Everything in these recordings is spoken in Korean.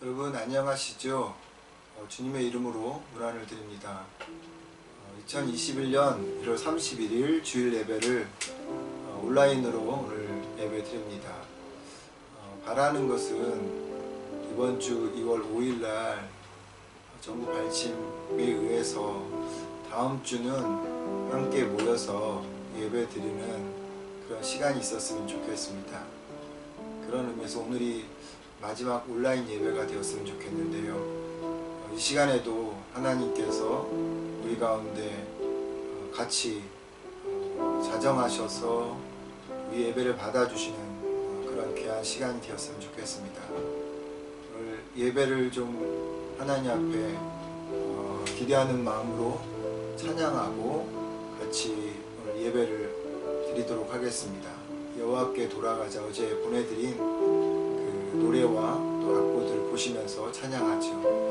여러분 안녕하시죠? 주님의 이름으로 문안을 드립니다. 2021년 1월 31일 주일 예배를 온라인으로 오늘 예배 드립니다. 바라는 것은 이번 주 2월 5일날 전국 발침에 의해서 다음 주는 함께 모여서 예배 드리는 그런 시간이 있었으면 좋겠습니다. 그런 의미에서 오늘이 마지막 온라인 예배가 되었으면 좋겠는데요. 이 시간에도 하나님께서 우리 가운데 같이 자정하셔서 우리 예배를 받아주시는 그런 귀한 시간이 되었으면 좋겠습니다. 오늘 예배를 좀 하나님 앞에 기대하는 마음으로 찬양하고 같이 오늘 예배를 드리도록 하겠습니다. 여호와께 돌아가자 어제 보내드린 그 노래와 또 악보들 보시면서 찬양하죠.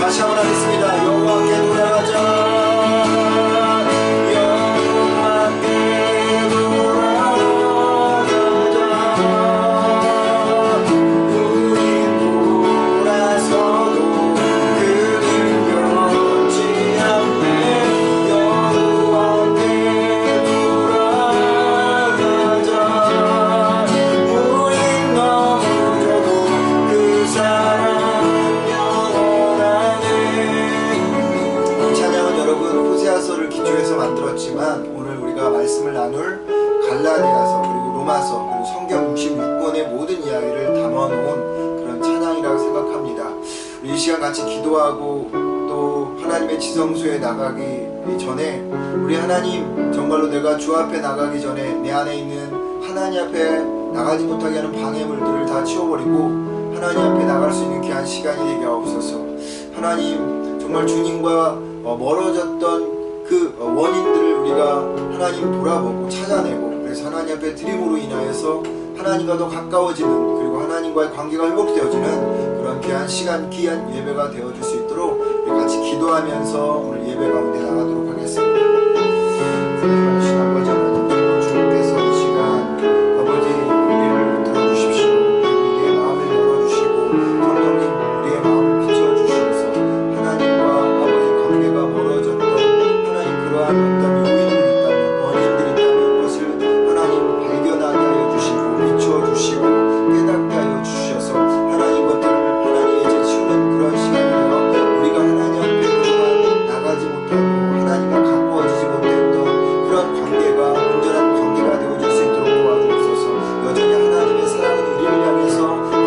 다시 한번 하겠습니다. 여호와께 돌아가자. 여호와께 돌아가자. 우린 돌아서도 그를 변치 않네. 여호와께 돌아가자. 우린 넘어져도 그 사랑 호세아서를 기초해서 만들었지만 오늘 우리가 말씀을 나눌 갈라디아서 그리고 로마서 그리고 성경 66권의 모든 이야기를 담아놓은 그런 찬양이라고 생각합니다. 이 시간 같이 기도하고 또 하나님의 지성소에 나가기 전에 우리 하나님 정말로 내가 주 앞에 나가기 전에 내 안에 있는 하나님 앞에 나가지 못하게 하는 방해물들을 다 치워버리고 하나님 앞에 나갈 수 있는 귀한 시간이 되게 하옵소서. 하나님 정말 주님과 멀어졌던 그 원인들을 우리가 하나님 돌아보고 찾아내고 그래서 하나님 앞에 드림으로 인하여서 하나님과 더 가까워지는 그리고 하나님과의 관계가 회복되어지는 그런 귀한 시간 귀한 예배가 되어줄 수 있도록 우리 같이 기도하면서 오늘 예배 가운데 나가도록 하겠습니다. 주님 아버지 하나님 주님께서 이 시간 아버지 우리를 들어주십시오. 우리의 마음을 열어주시고 성령님 우리의 마음을 비춰주셔서 하나님과 아버지 관계가 멀어졌던 하나님 그러한 어떤 요인들이 있다면 원인들이 있다면 그것을 하나님 발견하게 하여 주시고 비춰주시고 깨닫게 하여 주셔서 하나님 것들을 하나님의 이제 치우는 그런 시간이며 우리가 하나님 앞에 그동안 나가지 못하고 하나님과 가까워지지 못했던 그런 관계가 온전한 관계가 되어질 수 있도록 도와주옵소서. 여전히 하나님의 사랑은 우리를 향해서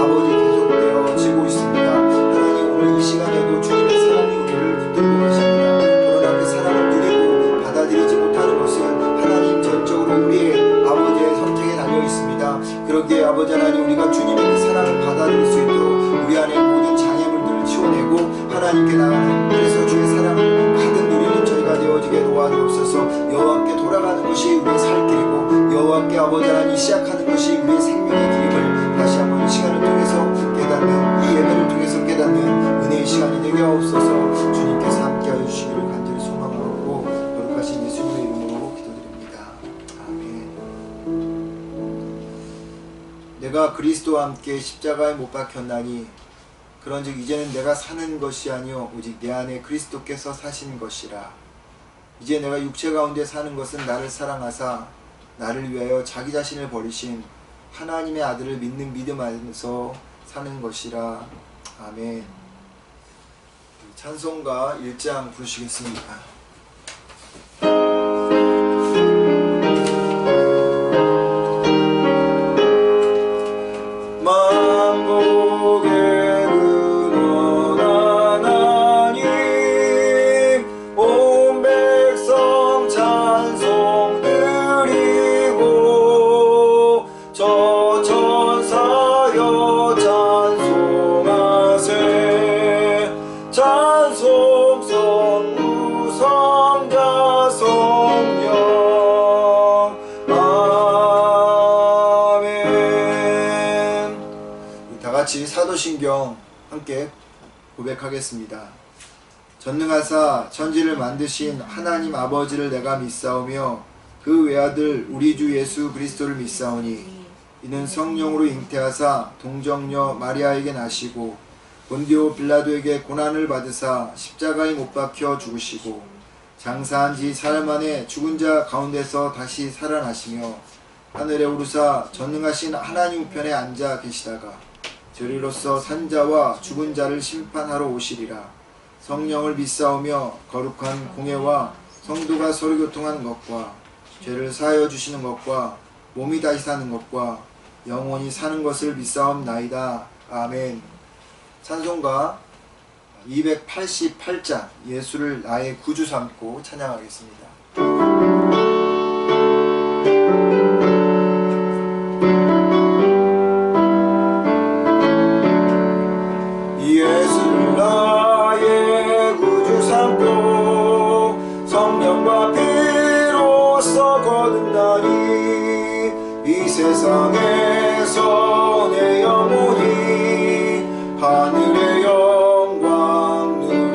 아버지 계속되어지고 있습니다. 하나님 오늘 이 시간에도 주님의 사랑이 우리를 붙들고 계십니다. 그러나 그 사랑을 누리고 받아들이지 못하는 것은 하나님 전적으로 우리의 아버지의 선택에 달려 있습니다. 그러기에 아버지 하나님 우리가 주님의 그 사랑을 받아들일 수 있도록 우리 안에 모든 장애물들을 치워내고 하나님께 나가는 그래서 주의 사랑을 가득 누리는 저희가 되어지게 도와주옵소서. 여호와께 돌아가는 것이 우리의 살 길이고 여호와께 아버지 하나님 시작하는 것이 우리의 생명의 길임을 다시 한번 이 시간을 통해서 깨닫는 이 예배를 통해서 깨닫는 은혜의 시간이 되게 하옵소서. 주님께서 함께하여 주시기를 간절히 소망하고 거룩하신 예수님의 이름으로 기도드립니다. 아멘. 내가 그리스도와 함께 십자가에 못 박혔나니 그런즉 이제는 내가 사는 것이 아니요 오직 내 안에 그리스도께서 사신 것이라. 이제 내가 육체 가운데 사는 것은 나를 사랑하사 나를 위하여 자기 자신을 버리신 하나님의 아들을 믿는 믿음 안에서 사는 것이라. 아멘. 찬송가 1장 부르시겠습니다. 사도신경 함께 고백하겠습니다. 전능하사 천지를 만드신 하나님 아버지를 내가 믿사오며 그 외아들 우리 주 예수 그리스도를 믿사오니 이는 성령으로 잉태하사 동정녀 마리아에게 나시고 본디오 빌라도에게 고난을 받으사 십자가에 못 박혀 죽으시고 장사한 지 사흘 만에 죽은 자 가운데서 다시 살아나시며 하늘에 오르사 전능하신 하나님 우편에 앉아 계시다가 저리로서 산자와 죽은 자를 심판하러 오시리라. 성령을 믿사오며 거룩한 공예와 성도가 서로 교통하는 것과 죄를 사하여 주시는 것과 몸이 다시 사는 것과 영원히 사는 것을 믿사옵나이다. 아멘. 찬송가 288장 예수를 나의 구주 삼고 찬양하겠습니다. 예수를 나의 구주 삼고 성령과 피로써 거듭나니 이 세상에서 내 영혼이 하늘의 영광 누리리.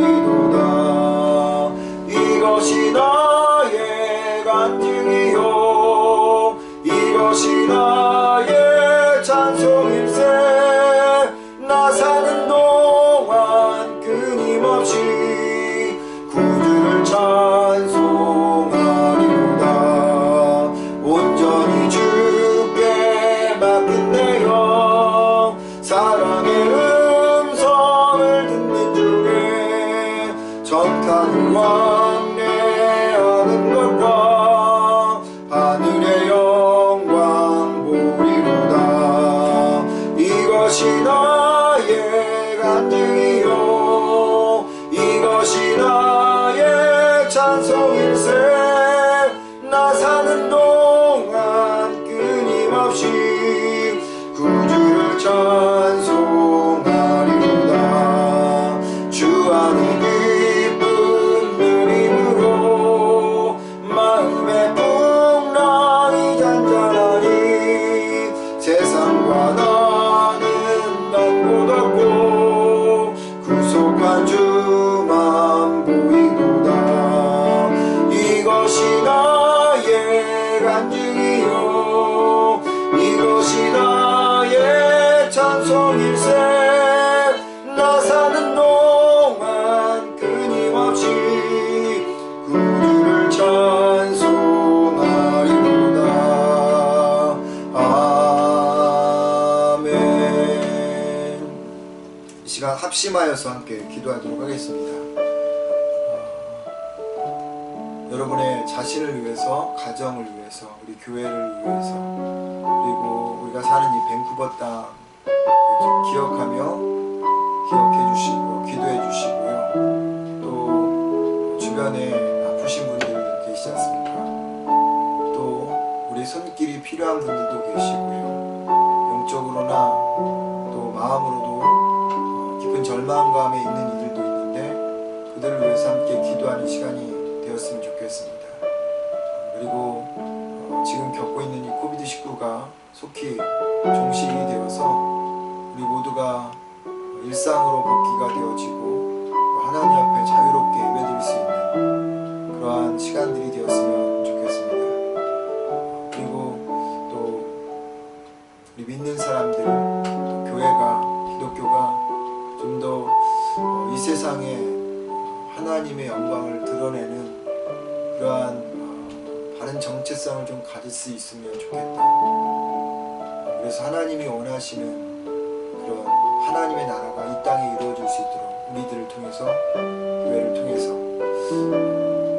정탐을 왕래하는 것과 하늘의 영광 보리로다. 이것이 나의 간증이요 이것이 나의 찬송일세. 나 사는 동안 끊임없이 구주를 찬송하리로다. 주 안에 기쁜 누림으로 마음의 풍랑이 잔잔하니 세상과 나는 난 곳 없고 구속한 주만 보이도다. 이것이 나의 간증이요 이것이 나의 찬송일세. 나 사는 동안 끊임없이 구주를 찬송하리로다. 아멘. 이 시간 합심하여서 함께 기도하도록 하겠습니다. 여러분의 자신을 위해서, 가정을 위해서, 우리 교회를 위해서, 그리고 우리가 사는 이 밴쿠버 땅 기억하며 기억해 주시고 기도해 주시고요. 또 주변에 아프신 분들 계시지 않습니까? 또 우리 손길이 필요한 분들도 계시고요. 영적으로나 또 마음으로도 깊은 절망감에 있는 이들도 있는데 그들을 위해서 함께 기도하는 시간이 되었으면 좋겠습니다. 그리고 지금 겪고 있는 이 코비드19가 속히 종식이 되어서 우리 모두가 일상으로 복귀가 되어지고 하나님 앞에 자유롭게 예배드릴 수 있는 그러한 시간들이 되었으면 좋겠습니다. 그리고 또 우리 믿는 사람들, 또 교회가, 기독교가 좀 더 이 세상에 하나님의 영광을 드러내는 그러한 바른 정체성을 좀 가질 수 있으면 좋겠다. 그래서 하나님이 원하시는 그런 하나님의 나라가 이 땅에 이루어질 수 있도록 우리들을 통해서, 교회를 통해서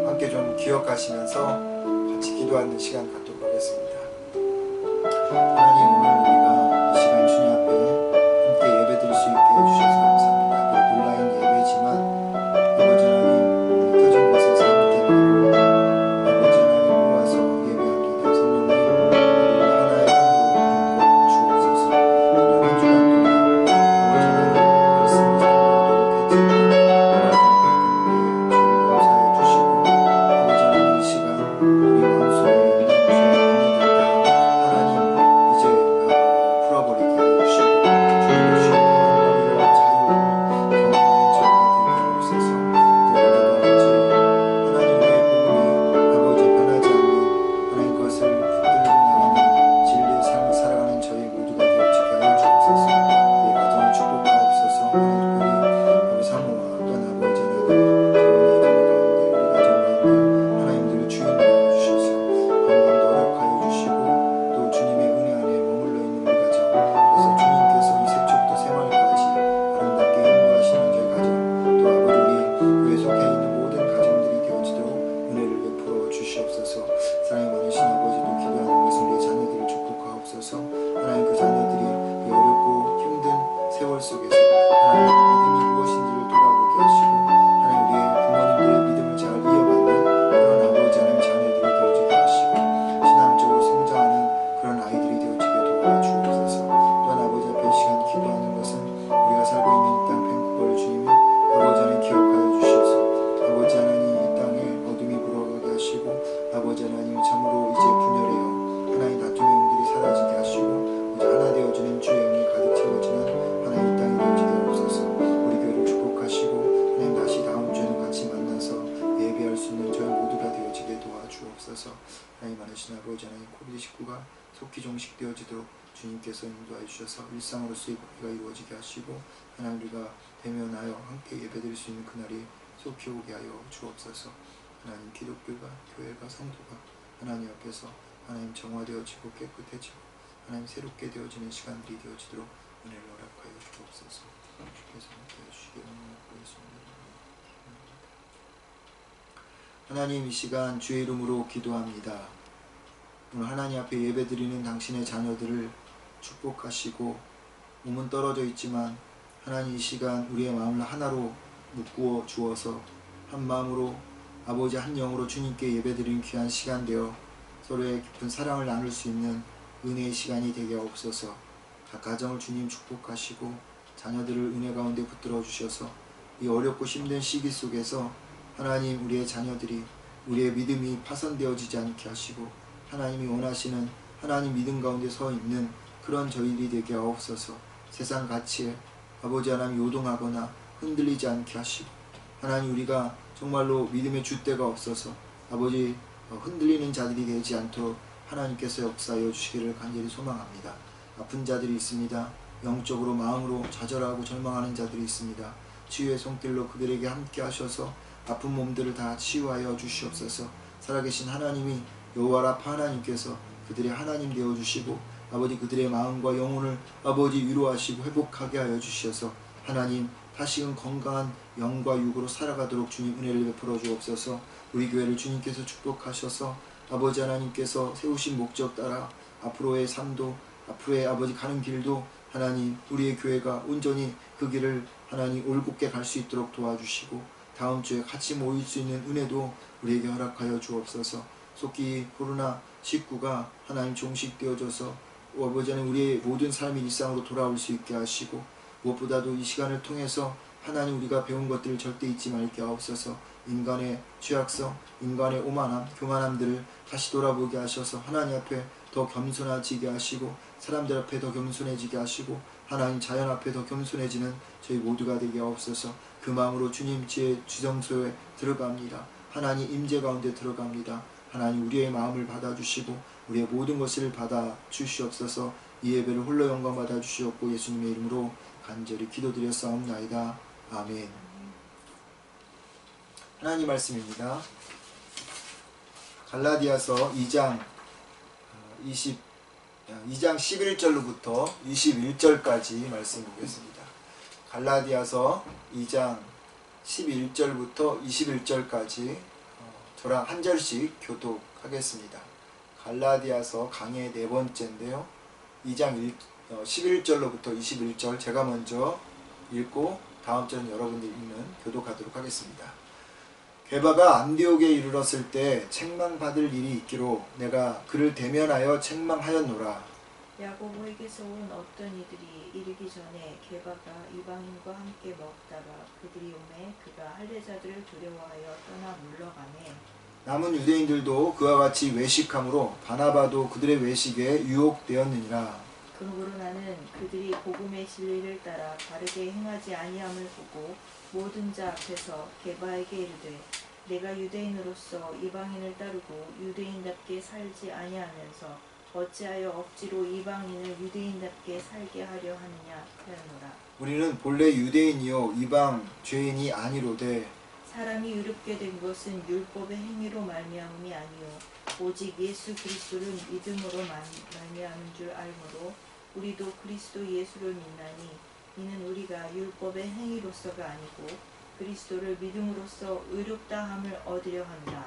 함께 좀 기억하시면서 같이 기도하는 시간 갖도록 하겠습니다. 하나님, 오늘 우리가 이 시간 주님 앞에 함께 예배드릴 수 있게 해주셔서 감사합니다. 온라인 예배지만 아버지 하나님, 켜진 곳에서 함께 하고 아버지 하나님 모아서 예배합니다. 성령님, 하나의 손으로 주옵소서. 한 주간 동안 아버지 하나님 말씀을 전하도록 용서해 주시고 아버지 하나님 이 시간 우리 마음속에 있는 죄의 고민들 다 하나님 이제 풀어버리게 하여 주시고 주님의 주신 평안과 자유를 경험하는 저희가 되게 하옵소서. 무엇보다도 아버지 하나님 우리의 복음이 아버지 변하지 않는 하나님 그것을 붙들고 나가는 진리의 삶을 살아가는 저희 모두가 되어지게 하여 주옵소서. 우리의 가정을 축복하옵소서. 하나님 특별히 우리 사모와 또한 아버지 하나님 저희 가정 가운데 하나님들을 주인 되어 주셔서 건강도 허락하여 주시고 또 주님의 은혜 안에 머물러 있는 우리 가정, 그래서 주님께서 이 새벽부터 새마을까지 아름답게 인도하시는 저희 가정, 또 아버지 우리 교회 속해 있는 모든 가정들이 되어지도록 은혜를 베풀어 주시옵소서. 사랑이 많으신 아버지도 기도하는 것은 우리 자녀들을 축복하옵소서. 하나님 그 자녀들이 그 어렵고 힘든 세월 속에서 하나님 믿음이 무엇인지를 돌아보게 하시고 하나님 우리의 부모님들의 믿음을 잘 이어받는 그런 아버지 하나님 자녀들이 되어지게 하시고 신앙적으로 성장하는 그런 아이들이 되어지게 도와주옵소서. 또한 아버지 앞에 이 시간 기도하는 것은 우리가 살고 있는 이 땅 밴쿠버를 주님이 아버지 하나님 기억하여 주시옵소서. 아버지 하나님 이 땅에 어둠이 불어가게 하시고 아버지 하나님 참으로 이제 분열해요 하나님 다툼의 영들이 사라지게 하시고 이제 하나 되어지는 주의 영이 가득 채워지는 하나님 이 땅이 되어지게 하옵소서. 우리 교회를 축복하시고 하나님 다시 다음 주에는 같이 만나서 예배할 수 있는 저희 모두가 되어지게 도와주옵소서. 하나님 많으신 아버지 하나님 코비드19가 속히 종식되어지도록 주님께서 인도하여 주셔서 일상으로서의 복귀가 이루어지게 하시고 하나님 우리가 대면하여 함께 예배드릴 수 있는 그날이 속히 오게 하여 주옵소서. 하나님 기독교가, 교회가, 성도가 하나님 앞에서 하나님 정화되어지고 깨끗해지고 하나님 새롭게 되어지는 시간들이 되어지도록 은혜를 허락하여 주옵소서. 주께서 함께 해주시기 원하고 있습니다. 하나님, 이 시간 주의 이름으로 기도합니다. 오늘 하나님 앞에 예배드리는 당신의 자녀들을 축복하시고, 몸은 떨어져 있지만 하나님, 이 시간 우리의 마음을 하나로 묶어 주어서 한 마음으로 아버지 한 영으로 주님께 예배드리는 귀한 시간 되어 서로의 깊은 사랑을 나눌 수 있는 은혜의 시간이 되게 없어서 각 가정을 주님 축복하시고 자녀들을 은혜 가운데 붙들어 주셔서 이 어렵고 힘든 시기 속에서 하나님, 우리의 자녀들이 우리의 믿음이 파손되어지지 않게 하시고 하나님이 원하시는 하나님 믿음 가운데 서 있는 그런 저희들이 되게 하옵소서. 세상 가치에 아버지 하나님 요동하거나 흔들리지 않게 하시고 하나님, 우리가 정말로 믿음의 줏대가 없어서 아버지 흔들리는 자들이 되지 않도록 하나님께서 역사하여 주시기를 간절히 소망합니다. 아픈 자들이 있습니다. 영적으로 마음으로 좌절하고 절망하는 자들이 있습니다. 치유의 손길로 그들에게 함께 하셔서 아픈 몸들을 다 치유하여 주시옵소서. 살아계신 하나님이 여호와 라파 하나님께서 그들의 하나님 되어 주시고 아버지 그들의 마음과 영혼을 아버지 위로하시고 회복하게 하여 주셔서 하나님, 다시금 건강한 영과 육으로 살아가도록 주님 은혜를 베풀어 주옵소서. 우리 교회를 주님께서 축복하셔서 아버지 하나님께서 세우신 목적 따라 앞으로의 삶도 앞으로의 아버지 가는 길도 하나님, 우리의 교회가 온전히 그 길을 하나님 올곧게 갈 수 있도록 도와주시고 다음 주에 같이 모일 수 있는 은혜도 우리에게 허락하여 주옵소서. 속기 코로나19가 하나님 종식되어져서 아버지 하나님, 우리의 모든 삶이 일상으로 돌아올 수 있게 하시고 무엇보다도 이 시간을 통해서 하나님, 우리가 배운 것들을 절대 잊지 말게 하옵소서. 인간의 죄악성, 인간의 오만함, 교만함들을 다시 돌아보게 하셔서 하나님 앞에 더 겸손해지게 하시고 사람들 앞에 더 겸손해지게 하시고 하나님 자연 앞에 더 겸손해지는 저희 모두가 되게 하옵소서. 그 마음으로 주님 지혜 주정소에 들어갑니다. 하나님 임재 가운데 들어갑니다. 하나님, 우리의 마음을 받아주시고 우리의 모든 것을 받아주시옵소서. 이 예배를 홀로 영광 받아주시옵고 예수님의 이름으로 간절히 기도드렸사옵나이다. 아멘. 하나님 말씀입니다. 갈라디아서 2장 11절로부터 21절까지 말씀 보겠습니다. 갈라디아서 2장 11절부터 21절까지 저랑 한 절씩 교독하겠습니다. 갈라디아서 강의 네 번째인데요. 2장 11절로부터 21절 제가 먼저 읽고 다음 절은 여러분들이 읽는 교독하도록 하겠습니다. 게바가 안디옥에 이르렀을 때 책망받을 일이 있기로 내가 그를 대면하여 책망하였노라. 야고보에게서 온 어떤 이들이 이르기 전에 게바가 이방인과 함께 먹다가 그들이 오매 그가 할례자들을 두려워하여 떠나 물러가매 남은 유대인들도 그와 같이 외식함으로 바나바도 그들의 외식에 유혹되었느니라. 그러므로 나는 그들이 복음의 진리를 따라 바르게 행하지 아니함을 보고 모든 자 앞에서 게바에게 이르되 내가 유대인으로서 이방인을 따르고 유대인답게 살지 아니하면서 어찌하여 억지로 이방인을 유대인답게 살게 하려 하느냐 하였노라. 우리는 본래 유대인이요 이방 죄인이 아니로되 사람이 의롭게 된 것은 율법의 행위로 말미암음이 아니요 오직 예수 그리스도를 믿음으로 말미암은 줄 알므로 우리도 그리스도 예수를 믿나니 이는 우리가 율법의 행위로서가 아니고 그리스도를 믿음으로써 의롭다함을 얻으려 한다.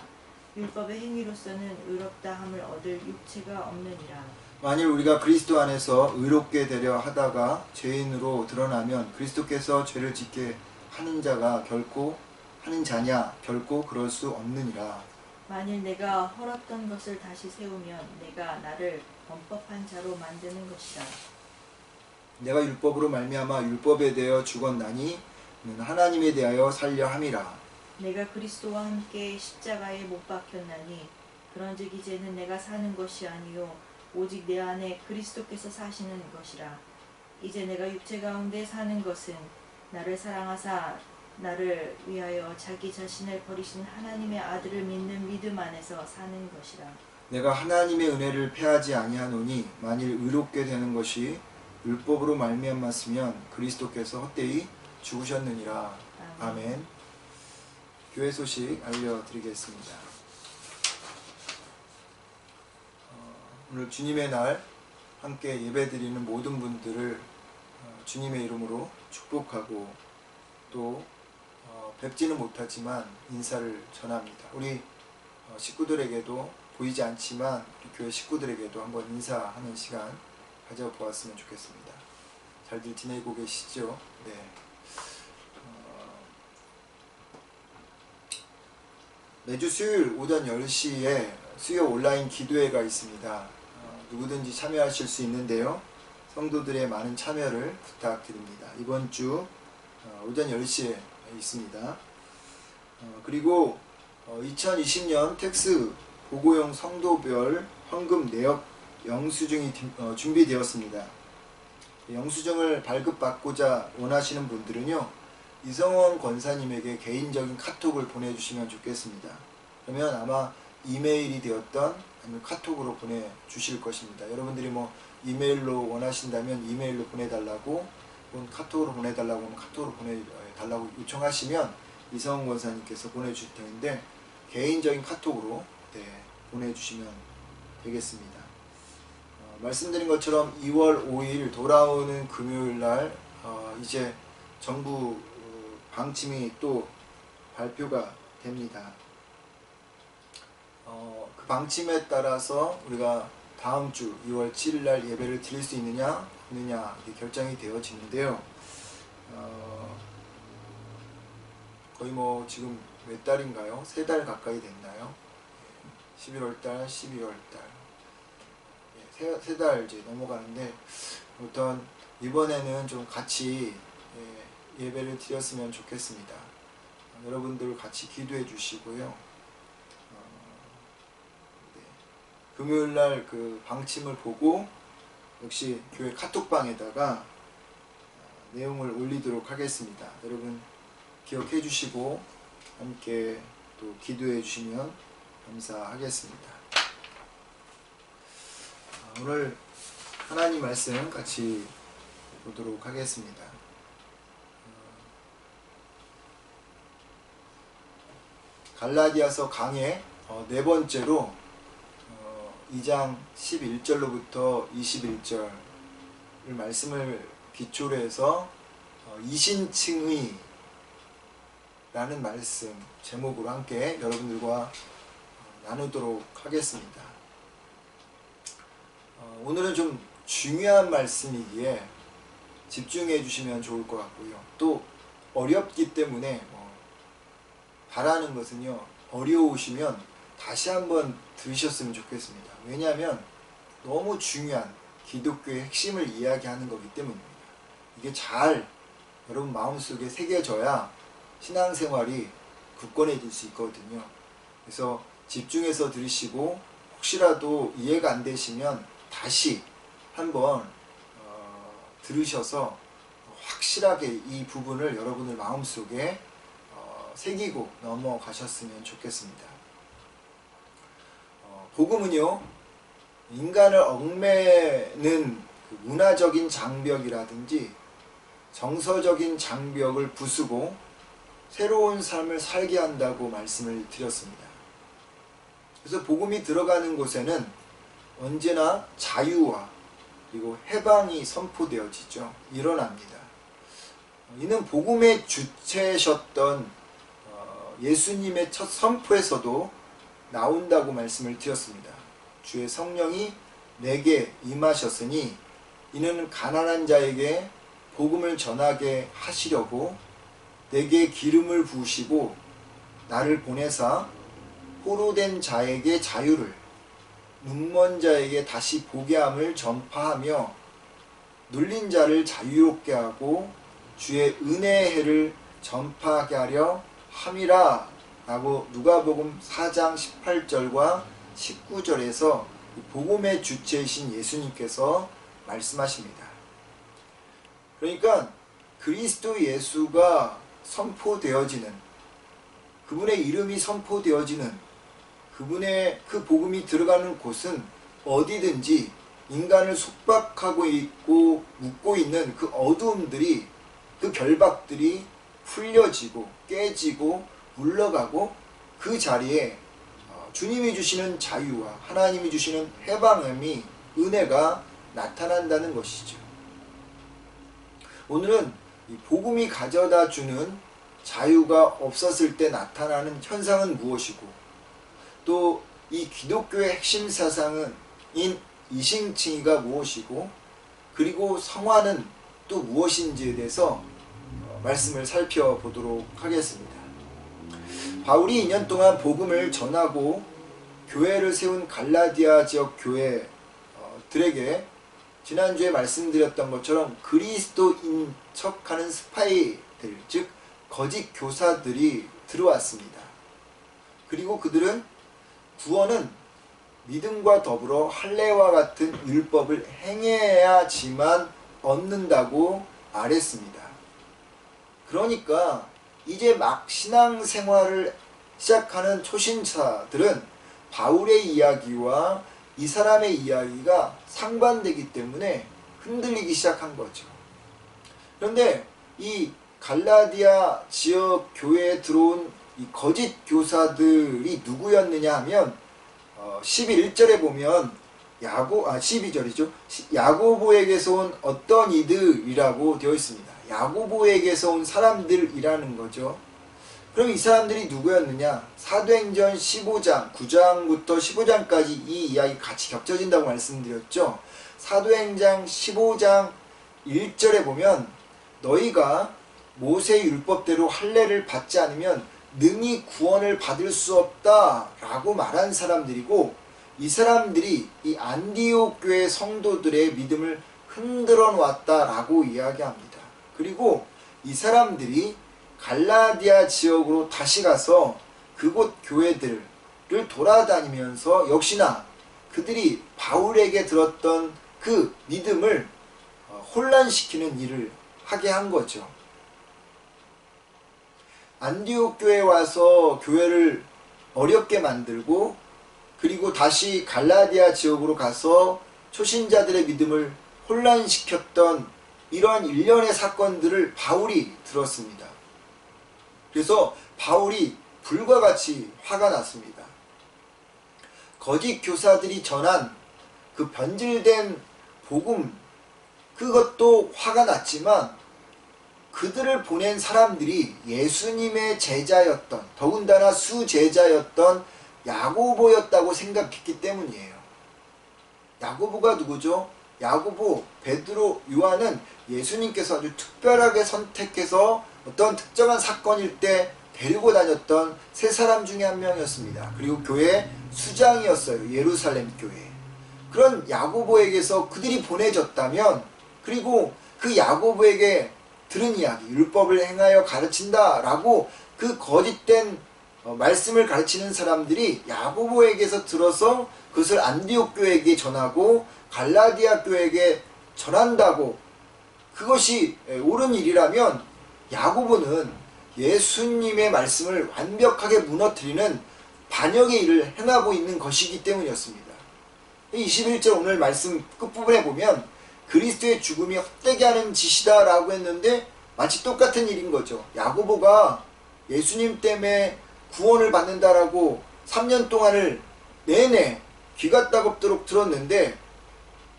율법의 행위로서는 의롭다함을 얻을 육체가 없느니라. 만일 우리가 그리스도 안에서 의롭게 되려 하다가 죄인으로 드러나면 그리스도께서 죄를 짓게 하는 자가 결코 하는 자냐 결코 그럴 수 없느니라. 만일 내가 헐었던 것을 다시 세우면 내가 나를 범법한 자로 만드는 것이다. 내가 율법으로 말미암아 율법에 대하여 죽었나니 하나님에 대하여 살려 함이라. 내가 그리스도와 함께 십자가에 못 박혔나니 그런즉 이제는 내가 사는 것이 아니요 오직 내 안에 그리스도께서 사시는 것이라. 이제 내가 육체 가운데 사는 것은 나를 사랑하사 나를 위하여 자기 자신을 버리신 하나님의 아들을 믿는 믿음 안에서 사는 것이라. 내가 하나님의 은혜를 패하지 아니하노니 만일 의롭게 되는 것이 율법으로 말미암았으면 그리스도께서 헛되이 죽으셨느니라. 아멘. 교회 소식 알려드리겠습니다. 오늘 주님의 날 함께 예배드리는 모든 분들을 주님의 이름으로 축복하고 또 뵙지는 못하지만 인사를 전합니다. 우리 식구들에게도 보이지 않지만 우리 교회 식구들에게도 한번 인사하는 시간 가져보았으면 좋겠습니다. 잘들 지내고 계시죠? 네. 매주 수요일 오전 10시에 수요 온라인 기도회가 있습니다. 누구든지 참여하실 수 있는데요. 성도들의 많은 참여를 부탁드립니다. 이번 주 오전 10시에 있습니다. 그리고 2020년 텍스 보고용 성도별 헌금 내역 영수증이 준비되었습니다. 영수증을 발급받고자 원하시는 분들은요, 이성원 권사님에게 개인적인 카톡을 보내주시면 좋겠습니다. 그러면 아마 이메일이 되었던 아니면 카톡으로 보내주실 것입니다. 여러분들이 뭐 이메일로 원하신다면 이메일로 보내달라고, 혹은 카톡으로 보내달라고 하면 카톡으로 보내달라고 요청하시면 이성원 권사님께서 보내주실 텐데, 개인적인 카톡으로 보내주시면 되겠습니다. 말씀드린 것처럼 2월 5일 돌아오는 금요일날 이제 정부 방침이 또 발표가 됩니다. 그 방침에 따라서 우리가 다음 주 2월 7일날 예배를 드릴 수 있느냐 없느냐 결정이 되어지는데요. 거의 뭐 지금 몇 달인가요? 3달 가까이 됐나요? 11월달, 12월달, 3달 이제 넘어가는데, 어떤 이번에는 좀 같이 예배를 드렸으면 좋겠습니다. 여러분들 같이 기도해 주시고요. 금요일날 그 방침을 보고 역시 교회 카톡방에다가 내용을 올리도록 하겠습니다. 여러분 기억해 주시고 함께 또 기도해 주시면 감사하겠습니다. 오늘 하나님 말씀 같이 보도록 하겠습니다. 갈라디아서 강의 네 번째로 2장 11절로부터 21절 말씀을 기초로 해서 이신칭의 라는 말씀 제목으로 함께 여러분들과 나누도록 하겠습니다. 오늘은 좀 중요한 말씀이기에 집중해 주시면 좋을 것 같고요. 또 어렵기 때문에 바라는 것은요, 어려우시면 다시 한번 들으셨으면 좋겠습니다. 왜냐하면 너무 중요한 기독교의 핵심을 이야기하는 거기 때문입니다. 이게 잘 여러분 마음속에 새겨져야 신앙생활이 굳건해질 수 있거든요. 그래서 집중해서 들으시고 혹시라도 이해가 안 되시면 다시 한번 들으셔서 확실하게 이 부분을 여러분의 마음속에 새기고 넘어가셨으면 좋겠습니다. 복음은요, 인간을 얽매는 그 문화적인 장벽이라든지 정서적인 장벽을 부수고 새로운 삶을 살게 한다고 말씀을 드렸습니다. 그래서 복음이 들어가는 곳에는 언제나 자유와 그리고 해방이 선포되어지죠. 일어납니다. 이는 복음의 주체셨던 예수님의 첫 선포에서도 나온다고 말씀을 드렸습니다. 주의 성령이 내게 임하셨으니 이는 가난한 자에게 복음을 전하게 하시려고 내게 기름을 부으시고 나를 보내사 포로된 자에게 자유를, 눈먼 자에게 다시 보게 함을 전파하며 눌린 자를 자유롭게 하고 주의 은혜의 해를 전파하게 하려 함이라 라고 누가복음 4장 18절과 19절에서 복음의 주체이신 예수님께서 말씀하십니다. 그러니까 그리스도 예수가 선포되어지는, 그분의 이름이 선포되어지는, 그분의 그 복음이 들어가는 곳은 어디든지 인간을 속박하고 있고 묶고 있는 그 어두움들이, 그 결박들이 풀려지고 깨지고 물러가고 그 자리에 주님이 주시는 자유와 하나님이 주시는 해방함이, 은혜가 나타난다는 것이죠. 오늘은 이 복음이 가져다 주는 자유가 없었을 때 나타나는 현상은 무엇이고, 또 이 기독교의 핵심 사상인 이신칭의가 무엇이고, 그리고 성화는 또 무엇인지에 대해서 말씀을 살펴보도록 하겠습니다. 바울이 2년 동안 복음을 전하고 교회를 세운 갈라디아 지역 교회들에게 지난주에 말씀드렸던 것처럼 그리스도인 척하는 스파이들, 즉 거짓 교사들이 들어왔습니다. 그리고 그들은 구원은 믿음과 더불어 할례와 같은 율법을 행해야지만 얻는다고 말했습니다. 그러니까 이제 막 신앙생활을 시작하는 초신자들은 바울의 이야기와 이 사람의 이야기가 상반되기 때문에 흔들리기 시작한 거죠. 그런데 이 갈라디아 지역 교회에 들어온 이 거짓 교사들이 누구였느냐 하면 11절에 보면 12절이죠. 야고보에게서 온 어떤 이들이라고 되어 있습니다. 야고보에게서 온 사람들이라는 거죠. 그럼 이 사람들이 누구였느냐? 사도행전 15장 9장부터 15장까지 이 이야기 같이 겹쳐진다고 말씀드렸죠. 사도행전 15장 1절에 보면 너희가 모세의 율법대로 할례를 받지 않으면 능히 구원을 받을 수 없다 라고 말한 사람들이고, 이 사람들이 이 안디옥 교회 성도들의 믿음을 흔들어 놓았다 라고 이야기합니다. 그리고 이 사람들이 갈라디아 지역으로 다시 가서 그곳 교회들을 돌아다니면서 역시나 그들이 바울에게 들었던 그 믿음을 혼란시키는 일을 하게 한 거죠. 안디옥 교회에 와서 교회를 어렵게 만들고, 그리고 다시 갈라디아 지역으로 가서 초신자들의 믿음을 혼란시켰던 이러한 일련의 사건들을 바울이 들었습니다. 그래서 바울이 불과 같이 화가 났습니다. 거짓 교사들이 전한 그 변질된 복음, 그것도 화가 났지만 그들을 보낸 사람들이 예수님의 제자였던, 더군다나 수제자였던 야고보였다고 생각했기 때문이에요. 야고보가 누구죠? 야고보, 베드로, 요한은 예수님께서 아주 특별하게 선택해서 어떤 특정한 사건일 때 데리고 다녔던 세 사람 중에 한 명이었습니다. 그리고 교회 수장이었어요. 예루살렘 교회. 그런 야고보에게서 그들이 보내졌다면, 그리고 그 야고보에게 들은 이야기, 율법을 행하여 가르친다 라고 그 거짓된 말씀을 가르치는 사람들이 야고보에게서 들어서 그것을 안디옥 교회에게 전하고 갈라디아 교회에게 전한다고, 그것이 옳은 일이라면 야고보는 예수님의 말씀을 완벽하게 무너뜨리는 반역의 일을 행하고 있는 것이기 때문이었습니다. 21절 오늘 말씀 끝부분에 보면 그리스도의 죽음이 헛되게 하는 짓이다 라고 했는데 마치 똑같은 일인 거죠. 야고보가 예수님 때문에 구원을 받는다라고 3년 동안을 내내 귀가 따갑도록 들었는데,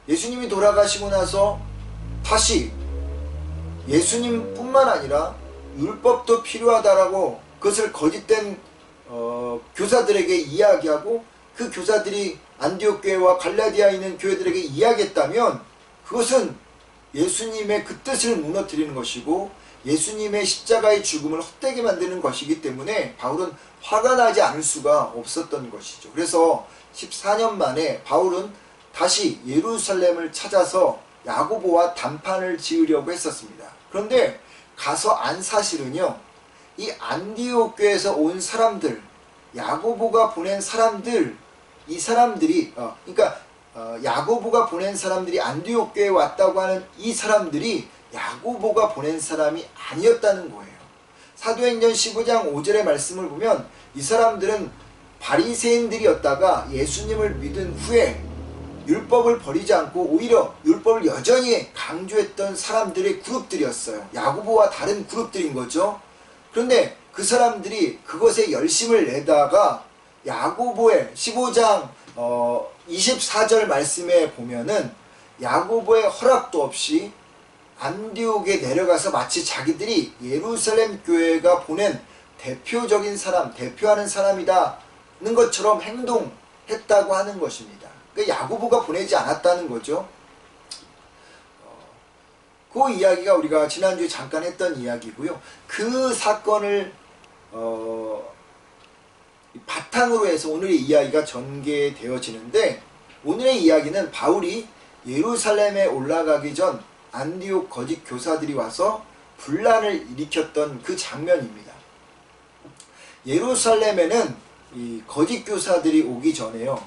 예수님이 돌아가시고 나서 다시 예수님뿐만 아니라 율법도 필요하다라고 그것을 거짓된 교사들에게 이야기하고, 그 교사들이 안디옥 교회와 갈라디아에 있는 교회들에게 이야기했다면 그것은 예수님의 그 뜻을 무너뜨리는 것이고 예수님의 십자가의 죽음을 헛되게 만드는 것이기 때문에 바울은 화가 나지 않을 수가 없었던 것이죠. 그래서 14년 만에 바울은 다시 예루살렘을 찾아서 야고보와 담판을 지으려고 했었습니다. 그런데 가서 안 사실은요, 이 안디옥 교회에서 온 사람들, 야고보가 보낸 사람들, 이 사람들이 야고보가 보낸 사람들이 안디옥 교회에 왔다고 하는 이 사람들이 야고보가 보낸 사람이 아니었다는 거예요. 사도행전 15장 5절의 말씀을 보면 이 사람들은 바리새인들이었다가 예수님을 믿은 후에 율법을 버리지 않고 오히려 율법을 여전히 강조했던 사람들의 그룹들이었어요. 야고보와 다른 그룹들인 거죠. 그런데 그 사람들이 그것에 열심을 내다가 야고보의 15장 24절 말씀에 보면은 야고보의 허락도 없이 안디옥에 내려가서 마치 자기들이 예루살렘 교회가 보낸 대표적인 사람, 대표하는 사람이다는 것처럼 행동했다고 하는 것입니다. 그러니까 야고보가 보내지 않았다는 거죠. 그 이야기가 우리가 지난주에 잠깐 했던 이야기고요. 그 사건을 바탕으로 해서 오늘의 이야기가 전개되어지는데, 오늘의 이야기는 바울이 예루살렘에 올라가기 전 안디옥 거짓 교사들이 와서 분란을 일으켰던 그 장면입니다. 예루살렘에는 이 거짓 교사들이 오기 전에요,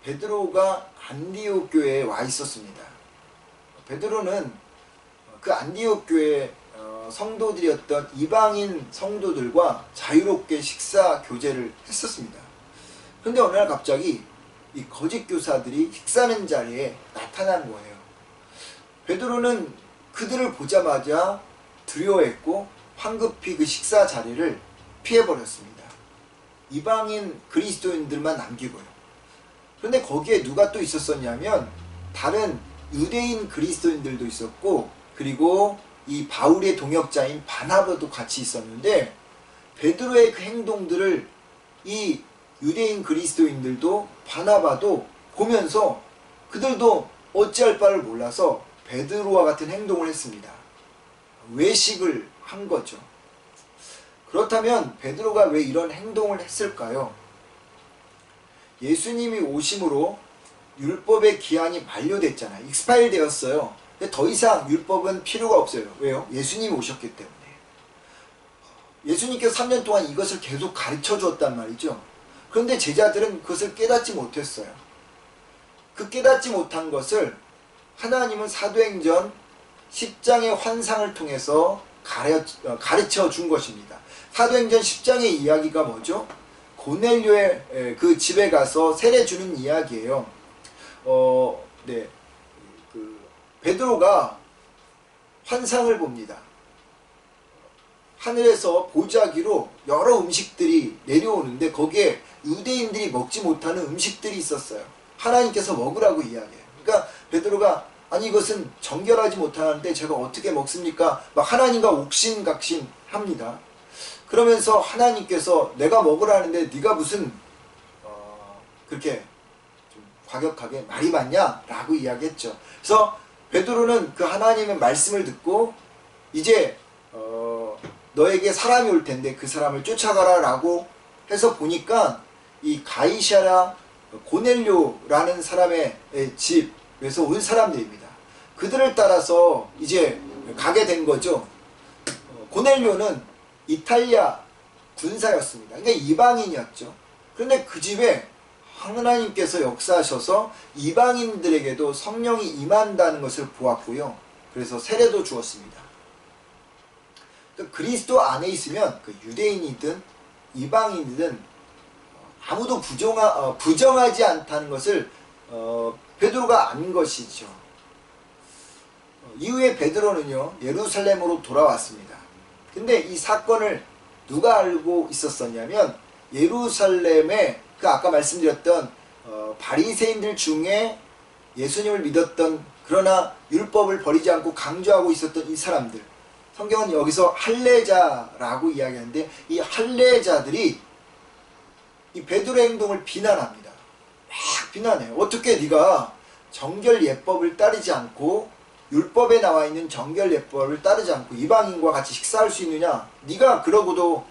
베드로가 안디옥 교회에 와 있었습니다. 베드로는 그 안디옥 교회 성도들이었던 이방인 성도들과 자유롭게 식사 교제를 했었습니다. 그런데 어느 날 갑자기 이 거짓 교사들이 식사하는 자리에 나타난 거예요. 베드로는 그들을 보자마자 두려워했고 황급히 그 식사 자리를 피해버렸습니다. 이방인 그리스도인들만 남기고요. 그런데 거기에 누가 또 있었었냐면 다른 유대인 그리스도인들도 있었고, 그리고 이 바울의 동역자인 바나바도 같이 있었는데, 베드로의 그 행동들을 이 유대인 그리스도인들도 바나바도 보면서 그들도 어찌할 바를 몰라서 베드로와 같은 행동을 했습니다. 외식을 한 거죠. 그렇다면 베드로가 왜 이런 행동을 했을까요? 예수님이 오심으로 율법의 기한이 만료됐잖아요. 익스파일 되었어요. 근데 더 이상 율법은 필요가 없어요. 왜요? 예수님이 오셨기 때문에. 예수님께서 3년 동안 이것을 계속 가르쳐 주었단 말이죠. 그런데 제자들은 그것을 깨닫지 못했어요. 그 깨닫지 못한 것을 하나님은 사도행전 10장의 환상을 통해서 가르쳐 준 것입니다. 사도행전 10장의 이야기가 뭐죠? 고넬료의 그 집에 가서 세례 주는 이야기예요. 베드로가 환상을 봅니다. 하늘에서 보자기로 여러 음식들이 내려오는데 거기에 유대인들이 먹지 못하는 음식들이 있었어요. 하나님께서 먹으라고 이야기해요. 그러니까 베드로가 아니 이것은 정결하지 못하는데 제가 어떻게 먹습니까? 막 하나님과 옥신각신합니다. 그러면서 하나님께서 내가 먹으라는데 네가 무슨 그렇게 좀 과격하게 말이 많냐? 라고 이야기했죠. 그래서 베드로는 그 하나님의 말씀을 듣고 이제 너에게 사람이 올 텐데 그 사람을 쫓아가라 라고 해서 보니까 이 가이사랴 고넬료라는 사람의 집에서 온 사람들입니다. 그들을 따라서 이제 가게 된 거죠. 고넬료는 이탈리아 군사였습니다. 그러니까 이방인이었죠. 그런데 그 집에 하나님께서 역사하셔서 이방인들에게도 성령이 임한다는 것을 보았고요. 그래서 세례도 주었습니다. 그러니까 그리스도 안에 있으면 그 유대인이든 이방인이든 아무도 부정하지 않다는 것을 베드로가 안 것이죠. 이후에 베드로는요 예루살렘으로 돌아왔습니다. 근데 이 사건을 누가 알고 있었었냐면 예루살렘에 그 아까 말씀드렸던 바리새인들 중에 예수님을 믿었던 그러나 율법을 버리지 않고 강조하고 있었던 이 사람들, 성경은 여기서 할례자라고 이야기하는데 이 할례자들이 이 베드로의 행동을 비난합니다. 막 비난해요. 어떻게 네가 정결 예법을 따르지 않고 율법에 나와 있는 정결 예법을 따르지 않고 이방인과 같이 식사할 수 있느냐? 네가 그러고도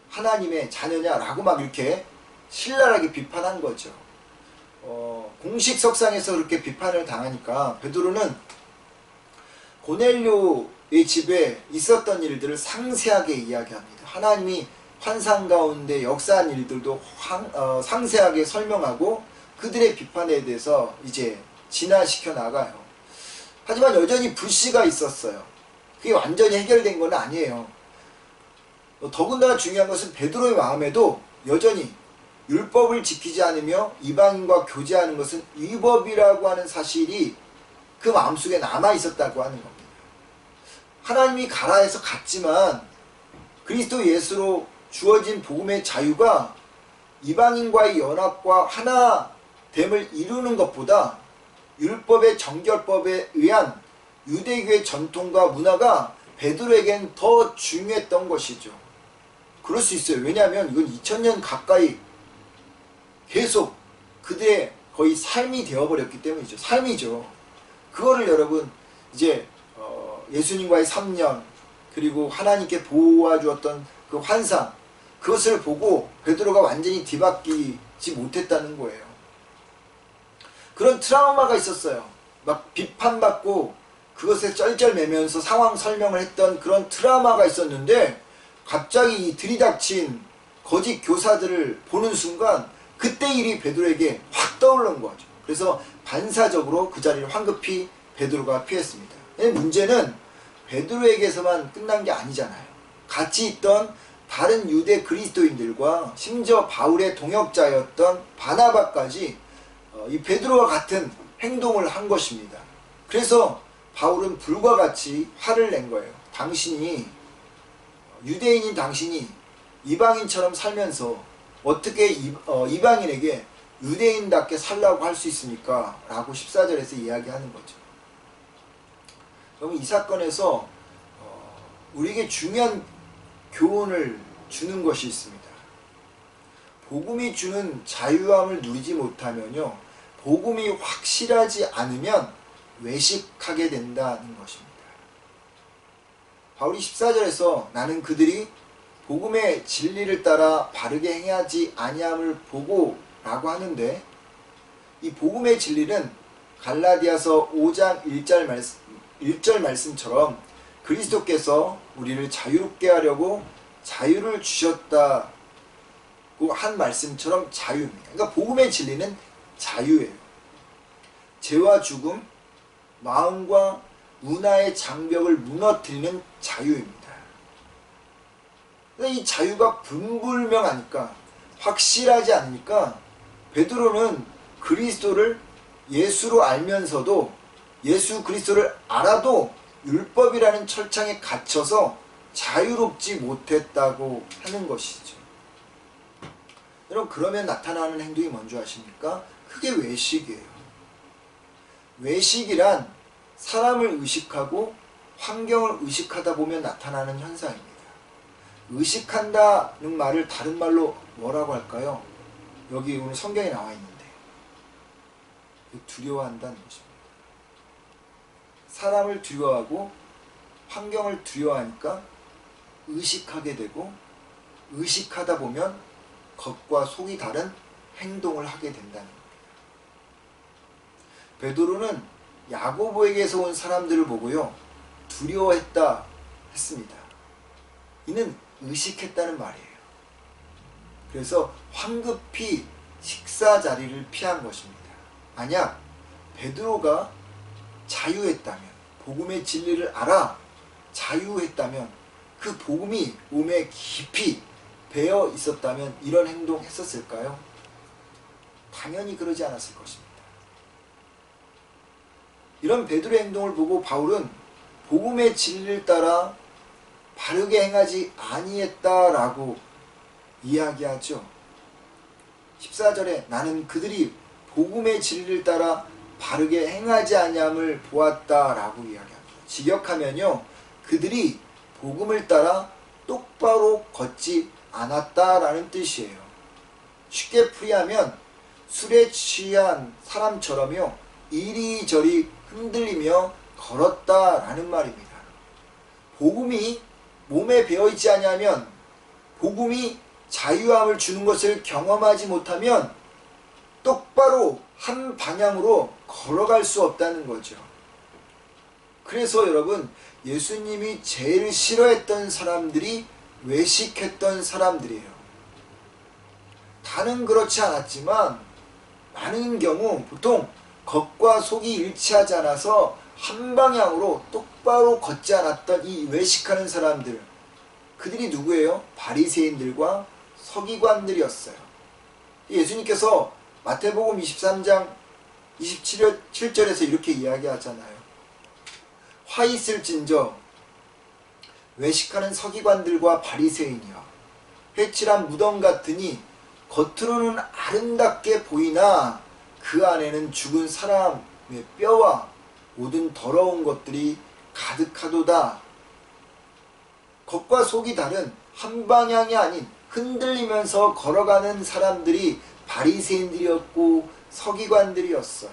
하나님의 자녀냐라고 막 이렇게 신랄하게 비판한 거죠. 공식 석상에서 그렇게 비판을 당하니까 베드로는 고넬료의 집에 있었던 일들을 상세하게 이야기합니다. 하나님이 환상 가운데 역사한 일들도 상세하게 설명하고 그들의 비판에 대해서 이제 진화시켜 나가요. 하지만 여전히 불씨가 있었어요. 그게 완전히 해결된 건 아니에요. 더군다나 중요한 것은 베드로의 마음에도 여전히 율법을 지키지 않으며 이방인과 교제하는 것은 위법이라고 하는 사실이 그 마음속에 남아 있었다고 하는 겁니다. 하나님이 가라 해서 갔지만 그리스도 예수로 주어진 복음의 자유가 이방인과의 연합과 하나됨을 이루는 것보다 율법의 정결법에 의한 유대교의 전통과 문화가 베드로에겐 더 중요했던 것이죠. 그럴 수 있어요. 왜냐하면 이건 2000년 가까이 계속 그들의 거의 삶이 되어버렸기 때문이죠. 삶이죠. 그거를 여러분 이제 예수님과의 3년 그리고 하나님께 보아주었던 그 환상, 그것을 보고 베드로가 완전히 뒤바뀌지 못했다는 거예요. 그런 트라우마가 있었어요. 막 비판받고 그것에 쩔쩔매면서 상황 설명을 했던 그런 트라우마가 있었는데, 갑자기 이 들이닥친 거짓 교사들을 보는 순간 그때 일이 베드로에게 확 떠오른 거죠. 그래서 반사적으로 그 자리를 황급히 베드로가 피했습니다. 문제는 베드로에게서만 끝난 게 아니잖아요. 같이 있던 다른 유대 그리스도인들과 심지어 바울의 동역자였던 바나바까지 이 베드로와 같은 행동을 한 것입니다. 그래서 바울은 불과 같이 화를 낸 거예요. 당신이, 유대인인 당신이 이방인처럼 살면서 어떻게 이방인에게 유대인답게 살라고 할 수 있습니까? 라고 14절에서 이야기하는 거죠. 그럼 이 사건에서 우리에게 중요한 교훈을 주는 것이 있습니다. 복음이 주는 자유함을 누리지 못하면요, 복음이 확실하지 않으면 외식하게 된다는 것입니다. 바울이 14절에서 나는 그들이 복음의 진리를 따라 바르게 행하지 아니함을 보고 라고 하는데, 이 복음의 진리는 갈라디아서 5장 1절 말씀처럼 그리스도께서 우리를 자유롭게 하려고 자유를 주셨다고 한 말씀처럼 자유입니다. 그러니까 복음의 진리는 자유예요. 죄와 죽음, 마음과 문화의 장벽을 무너뜨리는 자유입니다. 이 자유가 분불명하니까, 확실하지 않으니까 베드로는 그리스도를 예수로 알면서도, 예수 그리스도를 알아도 율법이라는 철창에 갇혀서 자유롭지 못했다고 하는 것이죠. 여러분, 그러면 나타나는 행동이 뭔지 아십니까? 그게 외식이에요. 외식이란 사람을 의식하고 환경을 의식하다 보면 나타나는 현상입니다. 의식한다는 말을 다른 말로 뭐라고 할까요? 여기 오늘 성경에 나와 있는데, 두려워한다는 것입니다. 사람을 두려워하고 환경을 두려워하니까 의식하게 되고, 의식하다 보면 겉과 속이 다른 행동을 하게 된다는 겁니다. 베드로는 야고보에게서 온 사람들을 보고요, 두려워했다 했습니다. 이는 의식했다는 말이에요. 그래서 황급히 식사 자리를 피한 것입니다. 만약 베드로가 자유했다면, 복음의 진리를 알아 자유했다면, 그 복음이 몸에 깊이 배어 있었다면 이런 행동 했었을까요? 당연히 그러지 않았을 것입니다. 이런 베드로의 행동을 보고 바울은 복음의 진리를 따라 바르게 행하지 아니했다라고 이야기하죠. 14절에 나는 그들이 복음의 진리를 따라 바르게 행하지 아니함을 보았다라고 이야기합니다. 직역하면요, 그들이 복음을 따라 똑바로 걷지 않았다라는 뜻이에요. 쉽게 풀이하면 술에 취한 사람처럼요, 이리저리 흔들리며 걸었다라는 말입니다. 복음이 몸에 배어있지 아니하면, 복음이 자유함을 주는 것을 경험하지 못하면 똑바로 한 방향으로 걸어갈 수 없다는 거죠. 그래서 여러분, 예수님이 제일 싫어했던 사람들이 외식했던 사람들이에요. 다는 그렇지 않았지만 많은 경우 보통 겉과 속이 일치하지 않아서 한 방향으로 똑바로 걷지 않았던 이 외식하는 사람들, 그들이 누구예요? 바리새인들과 서기관들이었어요. 예수님께서 마태복음 23장 27절에서 이렇게 이야기하잖아요. 화 있을진저 외식하는 서기관들과 바리새인이여, 회칠한 무덤 같으니 겉으로는 아름답게 보이나 그 안에는 죽은 사람을 내 뼈와 모든 더러운 것들이 가득하도다. 겉과 속이 다른 한 방향이 아닌 흔들리면서 걸어가는 사람들이 바리새인들이었고 서기관들이었어요.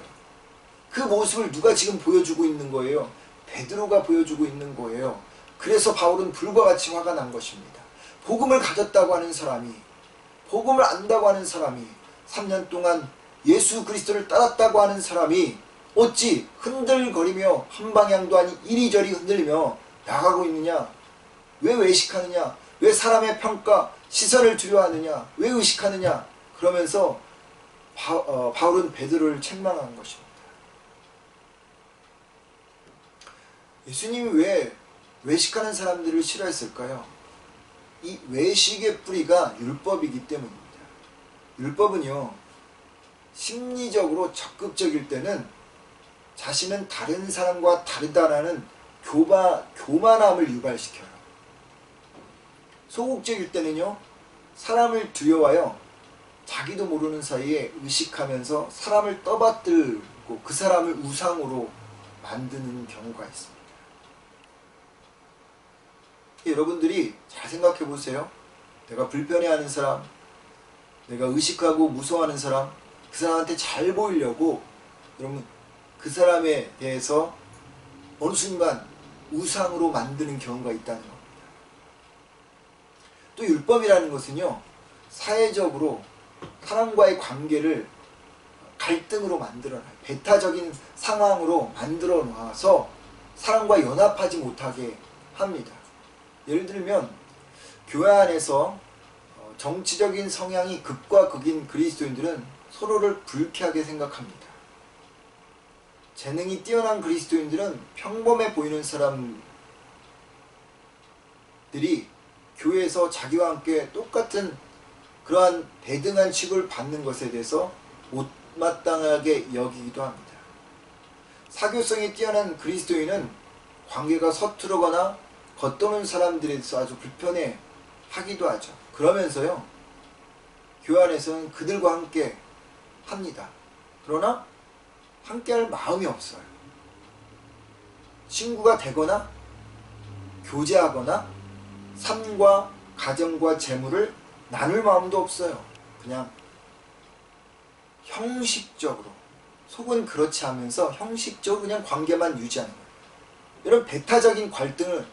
그 모습을 누가 지금 보여주고 있는 거예요? 베드로가 보여주고 있는 거예요. 그래서 바울은 불과 같이 화가 난 것입니다. 복음을 가졌다고 하는 사람이, 복음을 안다고 하는 사람이, 3년 동안 예수 그리스도를 따랐다고 하는 사람이 어찌 흔들거리며 한 방향도 아닌 이리저리 흔들리며 나가고 있느냐? 왜 외식하느냐? 왜 사람의 평가, 시선을 두려워하느냐? 왜 의식하느냐? 그러면서 바울은 베드로를 책망한 것입니다. 예수님이 왜 외식하는 사람들을 싫어했을까요? 이 외식의 뿌리가 율법이기 때문입니다. 율법은요, 심리적으로 적극적일 때는 자신은 다른 사람과 다르다라는 교만함을 유발시켜요. 소극적일 때는요, 사람을 두려워하여 자기도 모르는 사이에 의식하면서 사람을 떠받들고 그 사람을 우상으로 만드는 경우가 있습니다. 여러분들이 잘 생각해 보세요. 내가 불편해하는 사람, 내가 의식하고 무서워하는 사람, 그 사람한테 잘 보이려고 여러분 그 사람에 대해서 어느 순간 우상으로 만드는 경우가 있다는 겁니다. 또 율법이라는 것은요, 사회적으로 사람과의 관계를 갈등으로 만들어놔요. 배타적인 상황으로 만들어 놔서 사람과 연합하지 못하게 합니다. 예를 들면 교회 안에서 정치적인 성향이 극과 극인 그리스도인들은 서로를 불쾌하게 생각합니다. 재능이 뛰어난 그리스도인들은 평범해 보이는 사람들이 교회에서 자기와 함께 똑같은 그러한 대등한 취급을 받는 것에 대해서 못마땅하게 여기기도 합니다. 사교성이 뛰어난 그리스도인은 관계가 서투르거나 겉도는 사람들에 대해서 아주 불편해 하기도 하죠. 그러면서요, 교회 안에서는 그들과 함께 합니다. 그러나 함께 할 마음이 없어요. 친구가 되거나 교제하거나 삶과 가정과 재물을 나눌 마음도 없어요. 그냥 형식적으로, 속은 그렇지 않으면서 형식적으로 그냥 관계만 유지하는 거예요. 이런 배타적인 갈등을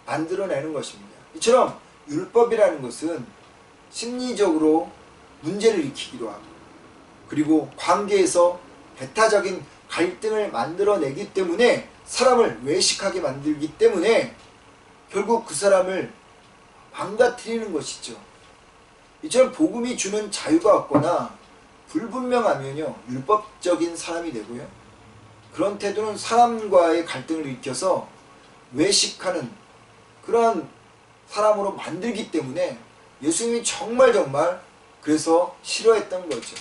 만들어내는 것입니다. 이처럼 율법이라는 것은 심리적으로 문제를 일으키기도 하고, 그리고 관계에서 배타적인 갈등을 만들어내기 때문에 사람을 외식하게 만들기 때문에 결국 그 사람을 망가뜨리는 것이죠. 이처럼 복음이 주는 자유가 없거나 불분명하면요, 율법적인 사람이 되고요, 그런 태도는 사람과의 갈등을 일으켜서 외식하는 그러한 사람으로 만들기 때문에 예수님이 정말 그래서 싫어했던 거죠.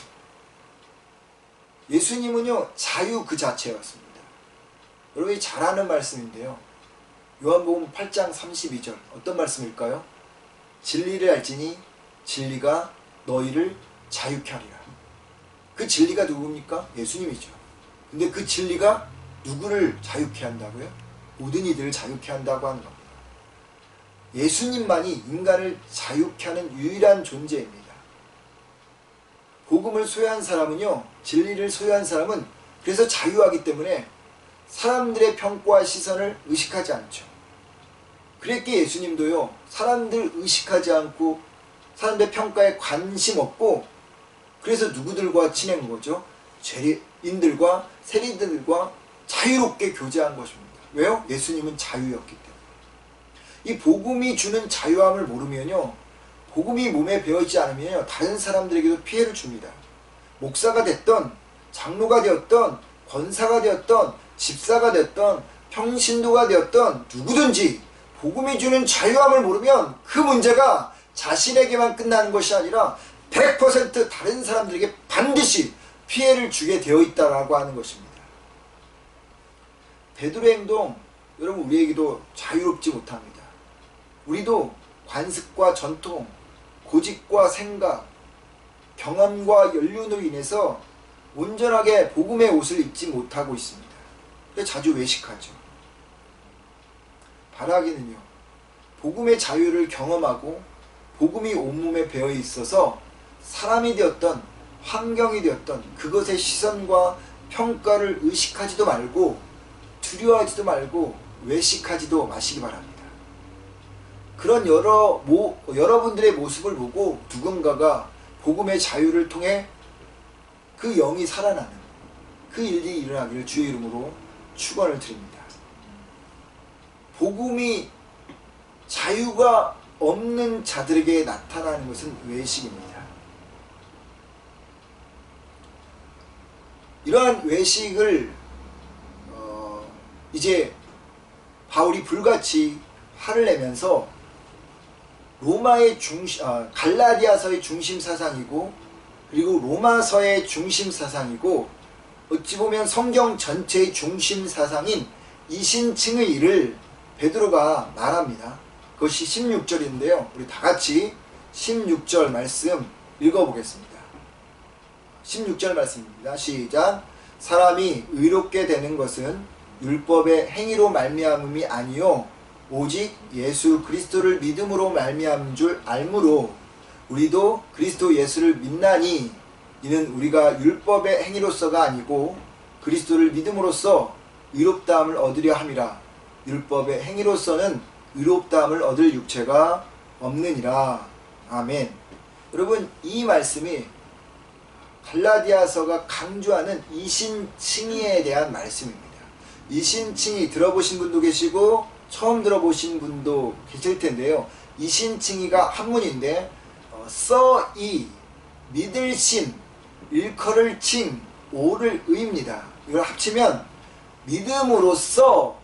예수님은요, 자유 그 자체였습니다. 여러분이 잘 아는 말씀인데요, 요한복음 8장 32절 어떤 말씀일까요? 진리를 알지니 진리가 너희를 자유케 하리라. 그 진리가 누굽니까? 예수님이죠. 근데 그 진리가 누구를 자유케 한다고요? 모든 이들을 자유케 한다고 하는 겁니다. 예수님만이 인간을 자유케 하는 유일한 존재입니다. 복음을 소유한 사람은요, 진리를 소유한 사람은 그래서 자유하기 때문에 사람들의 평가와 시선을 의식하지 않죠. 그랬기에 예수님도요, 사람들 의식하지 않고 사람들의 평가에 관심 없고, 그래서 누구들과 지낸 거죠? 죄인들과 세리들과 자유롭게 교제한 것입니다. 왜요? 예수님은 자유였기 때문에. 이 복음이 주는 자유함을 모르면요, 복음이 몸에 배어있지 않으면요, 다른 사람들에게도 피해를 줍니다. 목사가 됐던, 장로가 되었던, 권사가 되었던, 집사가 됐던, 평신도가 되었던 누구든지 복음이 주는 자유함을 모르면 그 문제가 자신에게만 끝나는 것이 아니라 100% 다른 사람들에게 반드시 피해를 주게 되어 있다라고 하는 것입니다. 베드로의 행동, 여러분 우리에게도 자유롭지 못합니다. 우리도 관습과 전통, 고집과 생각, 경험과 연륜으로 인해서 온전하게 복음의 옷을 입지 못하고 있습니다. 그래서 자주 외식하죠. 바라기는요, 복음의 자유를 경험하고 복음이 온몸에 배어 있어서 사람이 되었던 환경이 되었던 그것의 시선과 평가를 의식하지도 말고 두려워하지도 말고 외식하지도 마시기 바랍니다. 그런 여러분들의 모습을 보고 누군가가 복음의 자유를 통해 그 영이 살아나는 그 일이 일어나기를 주의 이름으로 축원을 드립니다. 복음이 자유가 없는 자들에게 나타나는 것은 외식입니다. 이러한 외식을 이제 바울이 불같이 화를 내면서 갈라디아서의 중심 사상이고 그리고 로마서의 중심 사상이고 어찌 보면 성경 전체의 중심 사상인 이신칭의 일을 베드로가 말합니다. 그것이 16절인데요. 우리 다 같이 16절 말씀 읽어보겠습니다. 16절 말씀입니다. 시작. 사람이 의롭게 되는 것은 율법의 행위로 말미암음이 아니요 오직 예수 그리스도를 믿음으로 말미암은 줄 알므로 우리도 그리스도 예수를 믿나니 이는 우리가 율법의 행위로서가 아니고 그리스도를 믿음으로써 의롭다함을 얻으려 함이라. 율법의 행위로서는 의롭다함을 얻을 육체가 없느니라. 아멘. 여러분, 이 말씀이 갈라디아서가 강조하는 이신칭의에 대한 말씀입니다. 이신칭의 들어보신 분도 계시고 처음 들어보신 분도 계실 텐데요. 이신칭의가 한문인데 써이, 믿을 신, 일컬을 칭, 오를 의입니다. 이걸 합치면 믿음으로써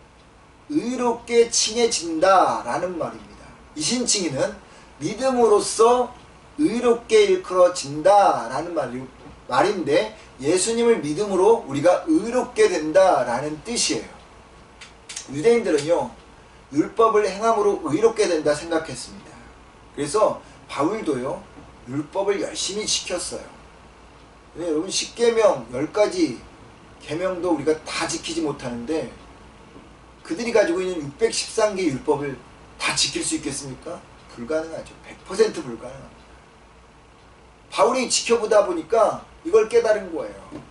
의롭게 칭해진다 라는 말입니다. 이신칭의는 믿음으로써 의롭게 일컬어진다 라는 말인데 예수님을 믿음으로 우리가 의롭게 된다 라는 뜻이에요. 유대인들은요, 율법을 행함으로 의롭게 된다 생각했습니다. 그래서 바울도요, 율법을 열심히 지켰어요. 여러분, 10계명 10가지 계명도 우리가 다 지키지 못하는데 그들이 가지고 있는 613개 율법을 다 지킬 수 있겠습니까? 불가능하죠. 100% 불가능합니다. 바울이 지켜보다 보니까 이걸 깨달은 거예요.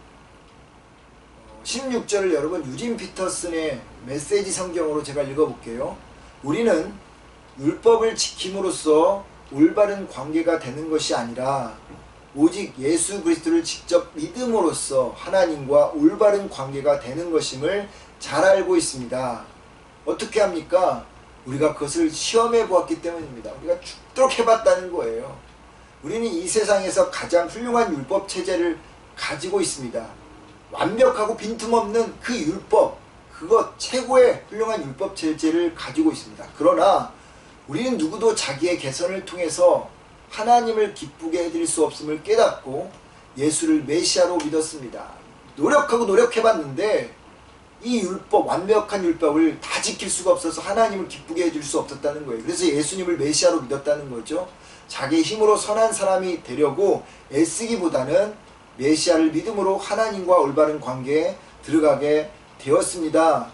16절을 여러분 유진 피터슨의 메시지 성경으로 제가 읽어볼게요. 우리는 율법을 지킴으로써 올바른 관계가 되는 것이 아니라 오직 예수 그리스도를 직접 믿음으로써 하나님과 올바른 관계가 되는 것임을 잘 알고 있습니다. 어떻게 합니까? 우리가 그것을 시험해 보았기 때문입니다. 우리가 죽도록 해봤다는 거예요. 우리는 이 세상에서 가장 훌륭한 율법 체제를 가지고 있습니다. 완벽하고 빈틈없는 그 율법, 그것 최고의 훌륭한 율법 체제를 가지고 있습니다. 그러나 우리는 누구도 자기의 개선을 통해서 하나님을 기쁘게 해드릴 수 없음을 깨닫고 예수를 메시아로 믿었습니다. 노력하고 노력해봤는데 이 율법, 완벽한 율법을 다 지킬 수가 없어서 하나님을 기쁘게 해줄 수 없었다는 거예요. 그래서 예수님을 메시아로 믿었다는 거죠. 자기의 힘으로 선한 사람이 되려고 애쓰기보다는 메시아를 믿음으로 하나님과 올바른 관계에 들어가게 되었습니다.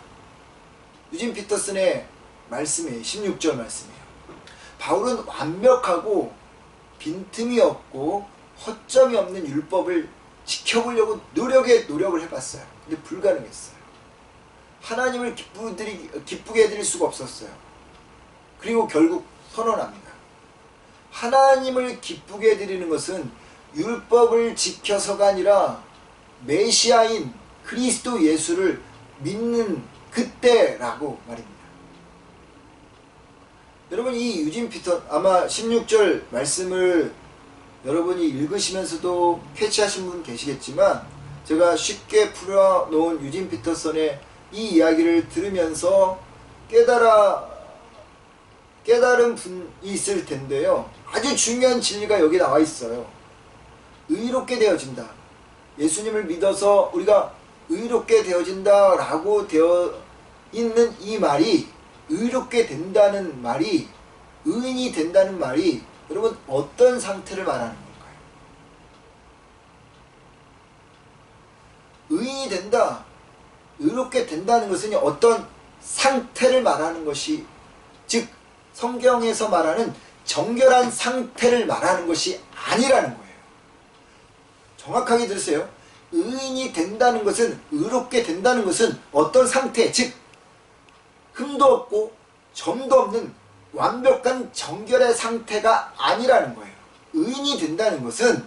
유진 피터슨의 말씀이에요. 16절 말씀이에요. 바울은 완벽하고 빈틈이 없고 허점이 없는 율법을 지켜보려고 노력을 해봤어요. 근데 불가능했어요. 하나님을 기쁘게 해드릴 수가 없었어요. 그리고 결국 선언합니다. 하나님을 기쁘게 해드리는 것은 율법을 지켜서가 아니라 메시아인 그리스도 예수를 믿는 그때라고 말입니다. 여러분, 이 유진 피터 아마 16절 말씀을 여러분이 읽으시면서도 캐치하신 분 계시겠지만 제가 쉽게 풀어놓은 유진 피터슨의 이 이야기를 들으면서 깨달은 분이 있을 텐데요. 아주 중요한 진리가 여기 나와 있어요. 의롭게 되어진다. 예수님을 믿어서 우리가 의롭게 되어진다 라고 되어 있는 이 말이, 의롭게 된다는 말이, 의인이 된다는 말이 여러분 어떤 상태를 말하는 건가요? 의인이 된다, 의롭게 된다는 것은 어떤 상태를 말하는 것이, 즉 성경에서 말하는 정결한 상태를 말하는 것이 아니라는 거예요. 정확하게 들으세요. 의인이 된다는 것은, 의롭게 된다는 것은 어떤 상태, 즉 흠도 없고 점도 없는 완벽한 정결의 상태가 아니라는 거예요. 의인이 된다는 것은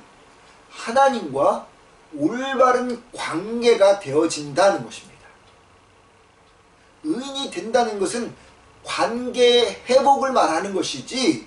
하나님과 올바른 관계가 되어진다는 것입니다. 의인이 된다는 것은 관계의 회복을 말하는 것이지,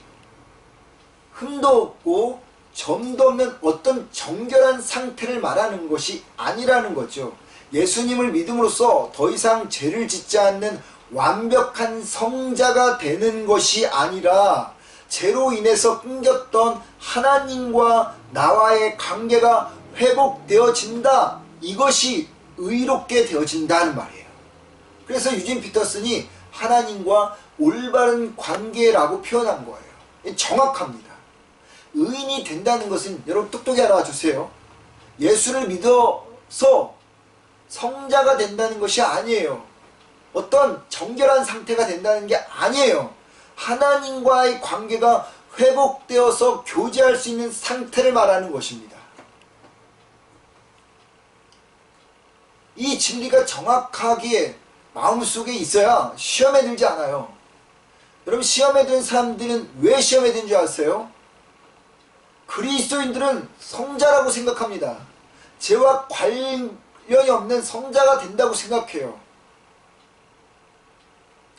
흠도 없고 점도 없는 어떤 정결한 상태를 말하는 것이 아니라는 거죠. 예수님을 믿음으로써 더 이상 죄를 짓지 않는 완벽한 성자가 되는 것이 아니라, 죄로 인해서 끊겼던 하나님과 나와의 관계가 회복되어진다, 이것이 의롭게 되어진다는 말이에요. 그래서 유진 피터슨이 하나님과 올바른 관계라고 표현한 거예요. 정확합니다. 의인이 된다는 것은, 여러분 똑똑히 알아주세요. 예수를 믿어서 성자가 된다는 것이 아니에요. 어떤 정결한 상태가 된다는 게 아니에요. 하나님과의 관계가 회복되어서 교제할 수 있는 상태를 말하는 것입니다. 이 진리가 정확하게 마음속에 있어야 시험에 들지 않아요. 여러분, 시험에 든 사람들은 왜 시험에 든 줄 아세요? 그리스도인들은 성자라고 생각합니다. 죄와 관련이 없는 성자가 된다고 생각해요.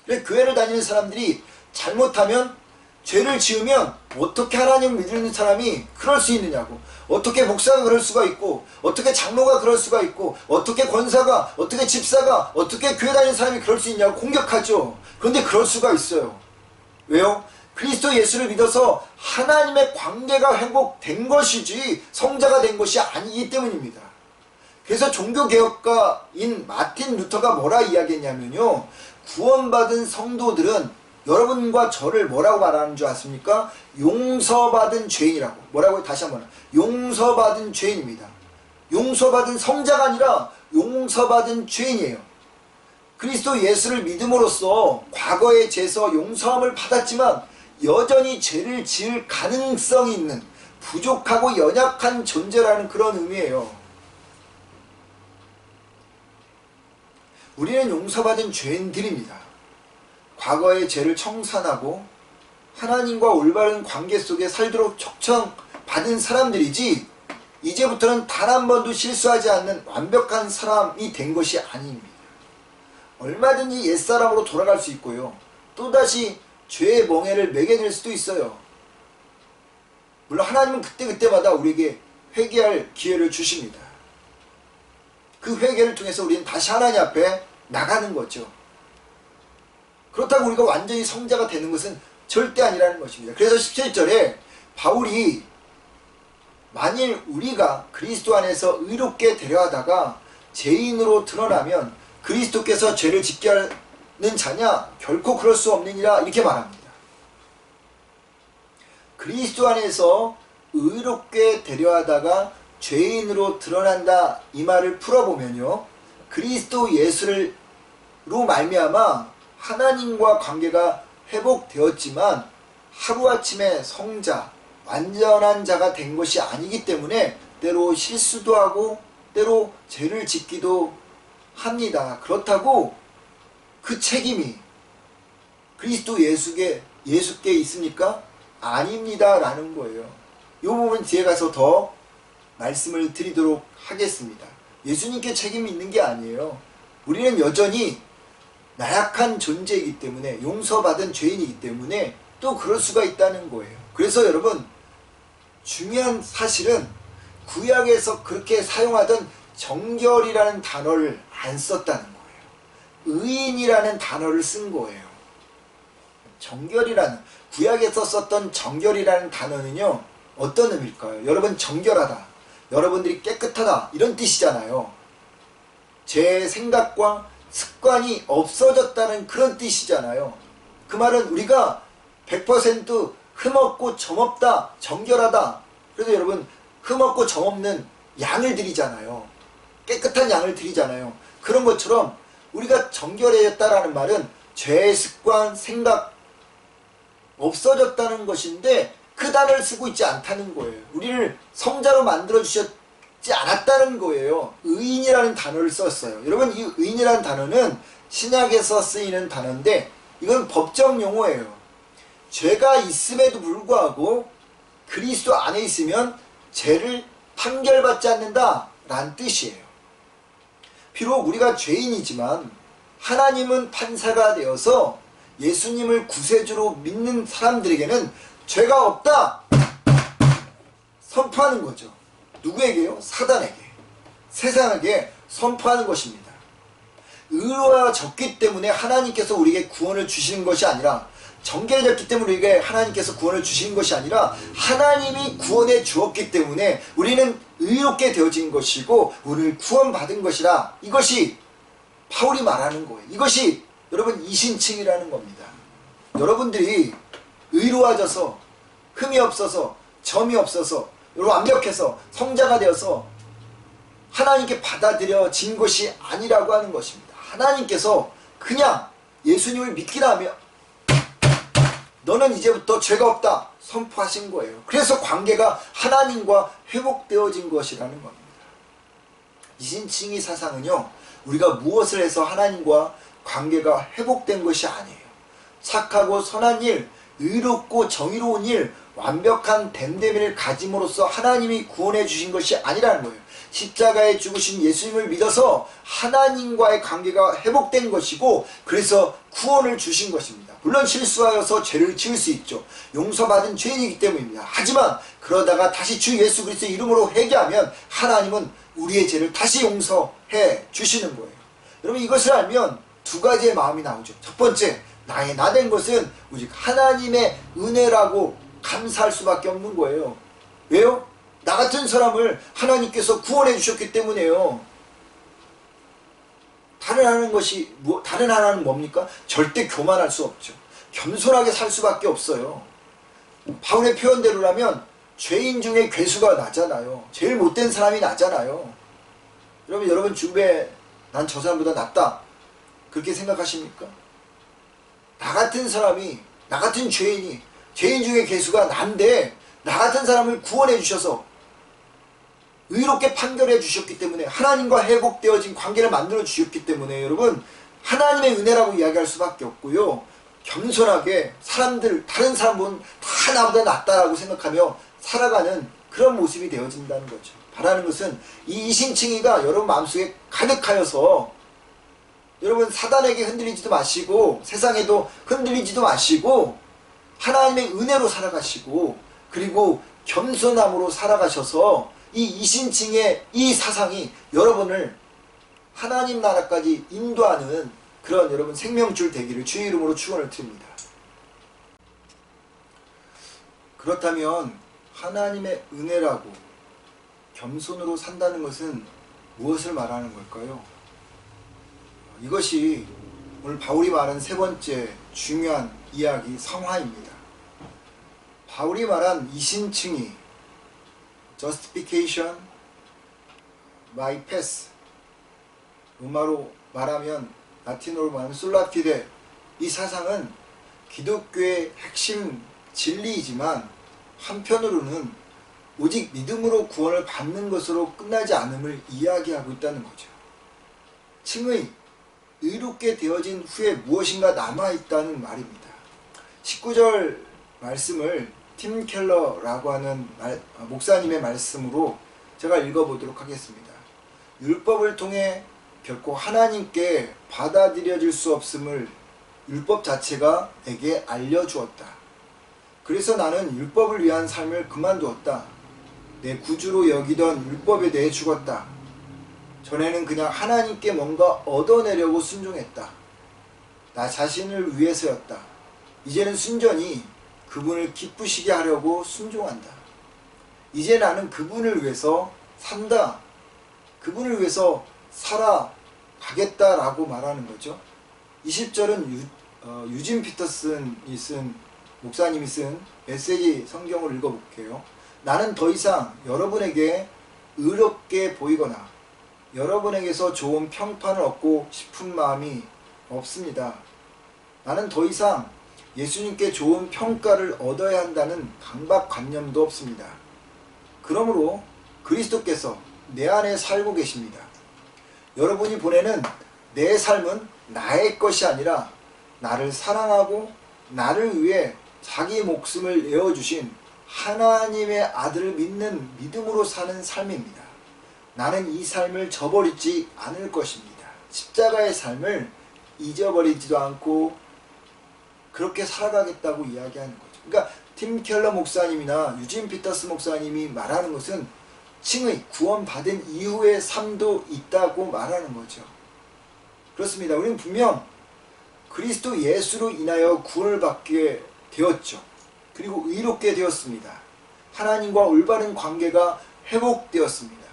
그래서 교회를 다니는 사람들이 잘못하면, 죄를 지으면 어떻게 하나님을 믿는 사람이 그럴 수 있느냐고, 어떻게 목사가 그럴 수가 있고, 어떻게 장로가 그럴 수가 있고, 어떻게 권사가, 어떻게 집사가, 어떻게 교회 다니는 사람이 그럴 수 있냐고 공격하죠. 그런데 그럴 수가 있어요. 왜요? 그리스도 예수를 믿어서 하나님의 관계가 회복된 것이지 성자가 된 것이 아니기 때문입니다. 그래서 종교개혁가인 마틴 루터가 뭐라 이야기했냐면요, 구원받은 성도들은 여러분과 저를 뭐라고 말하는 줄 아십니까? 용서받은 죄인이라고. 뭐라고요? 다시 한번. 용서받은 죄인입니다. 용서받은 성자가 아니라 용서받은 죄인이에요. 그리스도 예수를 믿음으로써 과거의 죄에서 용서함을 받았지만 여전히 죄를 지을 가능성이 있는 부족하고 연약한 존재라는 그런 의미예요. 우리는 용서받은 죄인들입니다. 과거의 죄를 청산하고 하나님과 올바른 관계 속에 살도록 초청받은 사람들이지, 이제부터는 단 한 번도 실수하지 않는 완벽한 사람이 된 것이 아닙니다. 얼마든지 옛사람으로 돌아갈 수 있고요, 또다시 죄의 멍에를 매게 될 수도 있어요. 물론 하나님은 그때그때마다 우리에게 회개할 기회를 주십니다. 그 회개를 통해서 우리는 다시 하나님 앞에 나가는 거죠. 그렇다고 우리가 완전히 성자가 되는 것은 절대 아니라는 것입니다. 그래서 17절에 바울이, 만일 우리가 그리스도 안에서 의롭게 되려 하다가 죄인으로 드러나면 그리스도께서 죄를 짓게 하는 자냐? 결코 그럴 수 없느니라, 이렇게 말합니다. 그리스도 안에서 의롭게 되려 하다가 죄인으로 드러난다, 이 말을 풀어보면요, 그리스도 예수로 말미암아 하나님과 관계가 회복되었지만 하루아침에 성자, 완전한 자가 된 것이 아니기 때문에 때로 실수도 하고 때로 죄를 짓기도 합니다. 그렇다고 그 책임이 그리스도 예수께 있습니까? 아닙니다 라는 거예요. 이 부분 뒤에 가서 더 말씀을 드리도록 하겠습니다. 예수님께 책임이 있는 게 아니에요. 우리는 여전히 나약한 존재이기 때문에, 용서받은 죄인이기 때문에 또 그럴 수가 있다는 거예요. 그래서 여러분, 중요한 사실은 구약에서 그렇게 사용하던 정결이라는 단어를 안 썼다는 거예요. 의인이라는 단어를 쓴 거예요. 정결이라는, 구약에서 썼던 정결이라는 단어는요, 어떤 의미일까요? 여러분, 정결하다, 여러분들이 깨끗하다, 이런 뜻이잖아요. 제 생각과 습관이 없어졌다는 그런 뜻이잖아요. 그 말은 우리가 100% 흠없고 점없다, 정결하다. 그래서 여러분, 흠없고 점없는 양을 드리잖아요. 깨끗한 양을 드리잖아요. 그런 것처럼 우리가 정결해졌다라는 말은 죄의 습관, 생각 없어졌다는 것인데 그 단어를 쓰고 있지 않다는 거예요. 우리를 성자로 만들어 주셨지 않았다는 거예요. 의인이라는 단어를 썼어요. 여러분, 이 의인이라는 단어는 신약에서 쓰이는 단어인데 이건 법적 용어예요. 죄가 있음에도 불구하고 그리스도 안에 있으면 죄를 판결받지 않는다 라는 뜻이에요. 비록 우리가 죄인이지만 하나님은 판사가 되어서 예수님을 구세주로 믿는 사람들에게는 죄가 없다 선포하는 거죠. 누구에게요? 사단에게, 세상에게 선포하는 것입니다. 의로워졌기 때문에 하나님께서 우리에게 구원을 주시는 것이 아니라, 정결해졌기 때문에 우리에게 하나님께서 구원을 주신 것이 아니라 하나님이 구원해 주었기 때문에 우리는 의롭게 되어진 것이고 우리를 구원받은 것이라, 이것이 바울이 말하는 거예요. 이것이 여러분 이신칭이라는 겁니다. 여러분들이 의로워져서 흠이 없어서 점이 없어서 여러분 완벽해서 성자가 되어서 하나님께 받아들여진 것이 아니라고 하는 것입니다. 하나님께서 그냥 예수님을 믿기라 하면 너는 이제부터 죄가 없다 선포하신 거예요. 그래서 관계가 하나님과 회복되어진 것이라는 겁니다. 이신칭의 사상은요, 우리가 무엇을 해서 하나님과 관계가 회복된 것이 아니에요. 착하고 선한 일, 의롭고 정의로운 일, 완벽한 됨됨이를 가짐으로써 하나님이 구원해 주신 것이 아니라는 거예요. 십자가에 죽으신 예수님을 믿어서 하나님과의 관계가 회복된 것이고, 그래서 구원을 주신 것입니다. 물론 실수하여서 죄를 지을 수 있죠. 용서받은 죄인이기 때문입니다. 하지만 그러다가 다시 주 예수 그리스도의 이름으로 회개하면 하나님은 우리의 죄를 다시 용서해 주시는 거예요. 여러분, 이것을 알면 두 가지의 마음이 나오죠. 첫 번째, 나의 나된 것은 오직 하나님의 은혜라고 감사할 수밖에 없는 거예요. 왜요? 나 같은 사람을 하나님께서 구원해 주셨기 때문에요. 다른 하나는 뭡니까? 절대 교만할 수 없죠. 겸손하게 살 수밖에 없어요. 바울의 표현대로라면 죄인 중에 괴수가 나잖아요. 제일 못된 사람이 나잖아요. 여러분 주변에 난 저 사람보다 낫다 그렇게 생각하십니까? 나 같은 사람이, 나 같은 죄인이, 죄인 중에 괴수가 난데 나 같은 사람을 구원해 주셔서 의롭게 판결해 주셨기 때문에, 하나님과 회복되어진 관계를 만들어 주셨기 때문에 여러분, 하나님의 은혜라고 이야기할 수밖에 없고요. 겸손하게 다른 사람은 다 나보다 낫다라고 생각하며 살아가는 그런 모습이 되어진다는 거죠. 바라는 것은 이 이신칭의가 여러분 마음속에 가득하여서 여러분 사단에게 흔들리지도 마시고 세상에도 흔들리지도 마시고 하나님의 은혜로 살아가시고, 그리고 겸손함으로 살아가셔서 이 이신칭의 이 사상이 여러분을 하나님 나라까지 인도하는 그런 여러분 생명줄 되기를 주의 이름으로 축원을 드립니다. 그렇다면 하나님의 은혜라고 겸손으로 산다는 것은 무엇을 말하는 걸까요? 이것이 오늘 바울이 말한 세 번째 중요한 이야기, 성화입니다. 바울이 말한 이신칭의 justification by faith, 로마로 말하면, 라틴어로 말하면 솔라 피데, 이 사상은 기독교의 핵심 진리이지만 한편으로는 오직 믿음으로 구원을 받는 것으로 끝나지 않음을 이야기하고 있다는 거죠. 칭의, 의롭게 되어진 후에 무엇인가 남아있다는 말입니다. 19절 말씀을 팀 켈러라고 하는 목사님의 말씀으로 제가 읽어보도록 하겠습니다. 율법을 통해 결코 하나님께 받아들여질 수 없음을 율법 자체가 내게 알려주었다. 그래서 나는 율법을 위한 삶을 그만두었다. 내 구주로 여기던 율법에 대해 죽었다. 전에는 그냥 하나님께 뭔가 얻어내려고 순종했다. 나 자신을 위해서였다. 이제는 순전히 그분을 기쁘시게 하려고 순종한다. 이제 나는 그분을 위해서 산다. 그분을 위해서 살아가겠다라고 말하는 거죠. 20절은 유진 피터슨이 목사님이 쓴 메시지 성경을 읽어볼게요. 나는 더 이상 여러분에게 의롭게 보이거나 여러분에게서 좋은 평판을 얻고 싶은 마음이 없습니다. 나는 더 이상 예수님께 좋은 평가를 얻어야 한다는 강박관념도 없습니다. 그러므로 그리스도께서 내 안에 살고 계십니다. 여러분이 보내는 내 삶은 나의 것이 아니라 나를 사랑하고 나를 위해 자기 목숨을 내어주신 하나님의 아들을 믿는 믿음으로 사는 삶입니다. 나는 이 삶을 저버리지 않을 것입니다. 십자가의 삶을 잊어버리지도 않고 그렇게 살아가겠다고 이야기하는 거죠. 그러니까 팀 켈러 목사님이나 유진 피터스 목사님이 말하는 것은 칭의 구원받은 이후의 삶도 있다고 말하는 거죠. 그렇습니다. 우리는 분명 그리스도 예수로 인하여 구원을 받게 되었죠. 그리고 의롭게 되었습니다. 하나님과 올바른 관계가 회복되었습니다.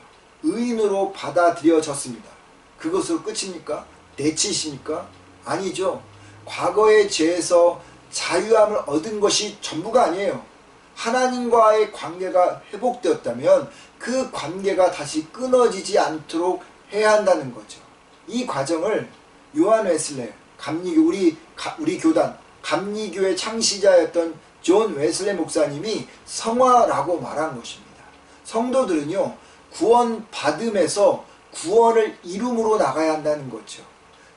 의인으로 받아들여졌습니다. 그것으로 끝입니까? 대치십니까? 아니죠. 과거의 죄에서 자유함을 얻은 것이 전부가 아니에요. 하나님과의 관계가 회복되었다면 그 관계가 다시 끊어지지 않도록 해야 한다는 거죠. 이 과정을 요한 웨슬레, 감리교, 우리 교단, 감리교의 창시자였던 존 웨슬레 목사님이 성화라고 말한 것입니다. 성도들은요, 구원 받음에서 구원을 이룸으로 나가야 한다는 거죠.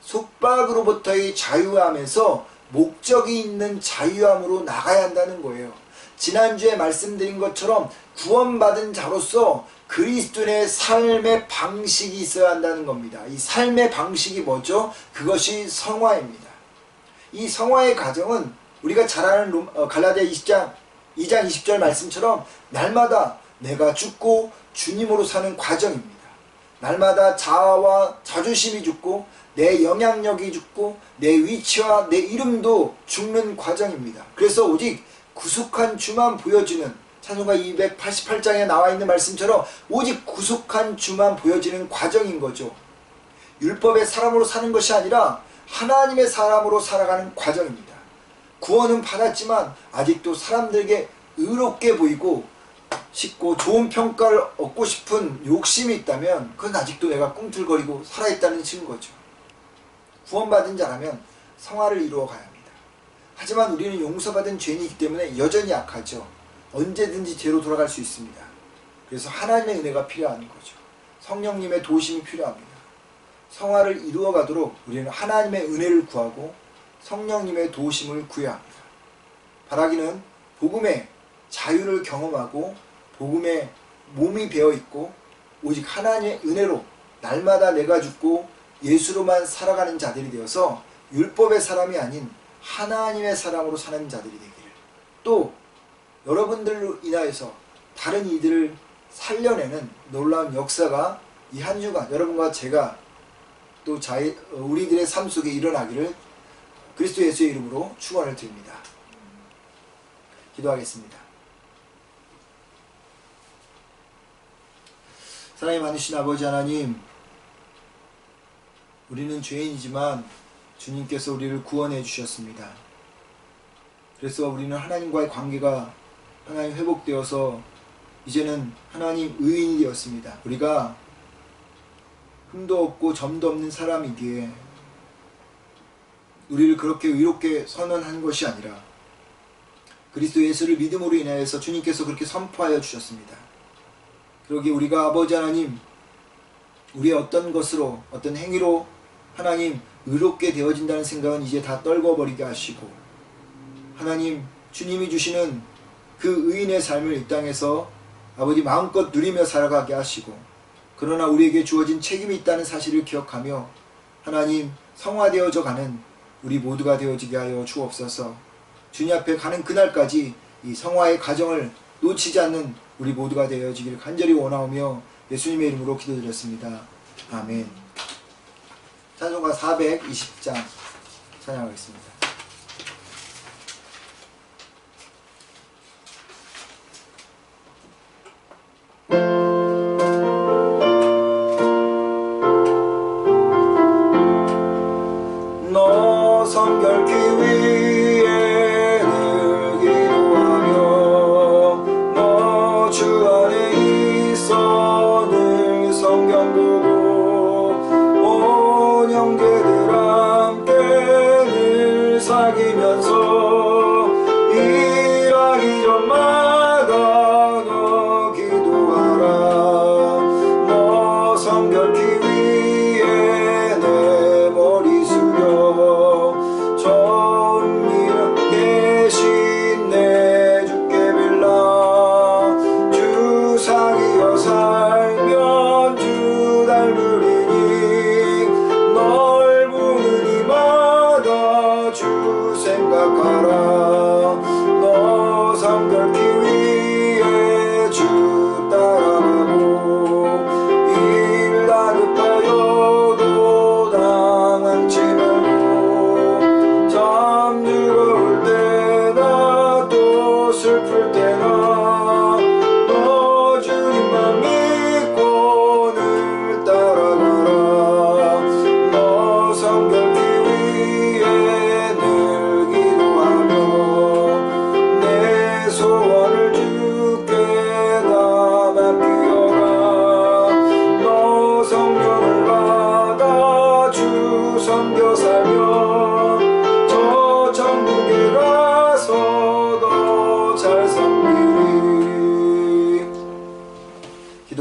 속박으로부터의 자유함에서 목적이 있는 자유함으로 나가야 한다는 거예요. 지난주에 말씀드린 것처럼 구원받은 자로서 그리스도인의 삶의 방식이 있어야 한다는 겁니다. 이 삶의 방식이 뭐죠? 그것이 성화입니다. 이 성화의 과정은 우리가 잘 아는 갈라디아 2장 20절 말씀처럼 날마다 내가 죽고 주님으로 사는 과정입니다. 날마다 자아와 자존심이 죽고 내 영향력이 죽고 내 위치와 내 이름도 죽는 과정입니다. 그래서 오직 구속한 주만 보여지는, 찬송가 288장에 나와 있는 말씀처럼 오직 구속한 주만 보여지는 과정인 거죠. 율법의 사람으로 사는 것이 아니라 하나님의 사람으로 살아가는 과정입니다. 구원은 받았지만 아직도 사람들에게 의롭게 보이고 싶고 좋은 평가를 얻고 싶은 욕심이 있다면 그건 아직도 내가 꿈틀거리고 살아있다는 증거죠. 구원받은 자라면 성화를 이루어 가야 합니다. 하지만 우리는 용서받은 죄인이기 때문에 여전히 약하죠. 언제든지 죄로 돌아갈 수 있습니다. 그래서 하나님의 은혜가 필요한 거죠. 성령님의 도우심이 필요합니다. 성화를 이루어 가도록 우리는 하나님의 은혜를 구하고 성령님의 도우심을 구해야 합니다. 바라기는 복음의 자유를 경험하고 복음에 몸이 배어있고 오직 하나님의 은혜로 날마다 내가 죽고 예수로만 살아가는 자들이 되어서 율법의 사람이 아닌 하나님의 사람으로 사는 자들이 되기를, 또 여러분들로 인하여서 다른 이들을 살려내는 놀라운 역사가 이 한 주간 여러분과 제가 또 우리들의 삶 속에 일어나기를 그리스도 예수의 이름으로 축원을 드립니다. 기도하겠습니다. 사랑이 많으신 아버지 하나님, 우리는 죄인이지만 주님께서 우리를 구원해 주셨습니다. 그래서 우리는 하나님과의 관계가 하나님 회복되어서 이제는 하나님 의인이 되었습니다. 우리가 흠도 없고 점도 없는 사람이기에 우리를 그렇게 의롭게 선언한 것이 아니라 그리스도 예수를 믿음으로 인하여서 주님께서 그렇게 선포하여 주셨습니다. 그러기에 우리가 아버지 하나님, 우리의 어떤 것으로, 어떤 행위로 하나님 의롭게 되어진다는 생각은 이제 다 떨궈버리게 하시고, 하나님 주님이 주시는 그 의인의 삶을 이 땅에서 아버지 마음껏 누리며 살아가게 하시고, 그러나 우리에게 주어진 책임이 있다는 사실을 기억하며 하나님 성화되어져 가는 우리 모두가 되어지게 하여 주옵소서. 주님 앞에 가는 그날까지 이 성화의 과정을 놓치지 않는 우리 모두가 되어지기를 간절히 원하오며 예수님의 이름으로 기도드렸습니다. 아멘. 찬송가 420장 찬양하겠습니다. 너 성결케 위에 늘 기도하며 너 주 안에 있어 늘 성경 보고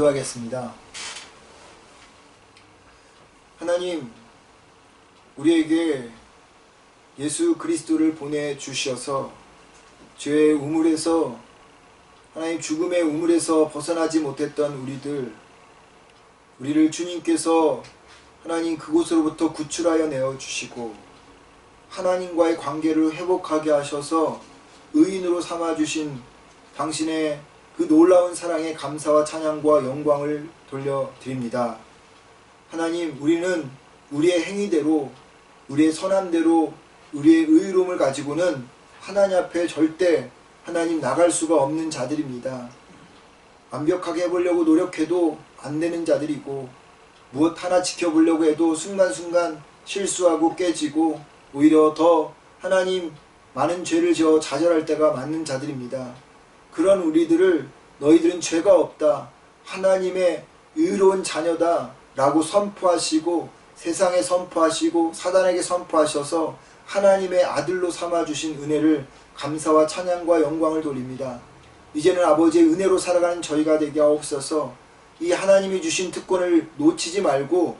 기도하겠습니다. 하나님, 우리에게 예수 그리스도를 보내주셔서 죄의 우물에서, 하나님 죽음의 우물에서 벗어나지 못했던 우리를 주님께서 하나님 그곳으로부터 구출하여 내어주시고 하나님과의 관계를 회복하게 하셔서 의인으로 삼아주신 당신의 그 놀라운 사랑에 감사와 찬양과 영광을 돌려드립니다. 하나님, 우리는 우리의 행위대로, 우리의 선함대로, 우리의 의로움을 가지고는 하나님 앞에 절대 하나님 나갈 수가 없는 자들입니다. 완벽하게 해보려고 노력해도 안 되는 자들이고, 무엇 하나 지켜보려고 해도 순간순간 실수하고 깨지고 오히려 더 하나님 많은 죄를 지어 좌절할 때가 많은 자들입니다. 그런 우리들을 너희들은 죄가 없다, 하나님의 의로운 자녀다 라고 선포하시고 세상에 선포하시고 사단에게 선포하셔서 하나님의 아들로 삼아주신 은혜를 감사와 찬양과 영광을 돌립니다. 이제는 아버지의 은혜로 살아가는 저희가 되게 하옵소서. 이 하나님이 주신 특권을 놓치지 말고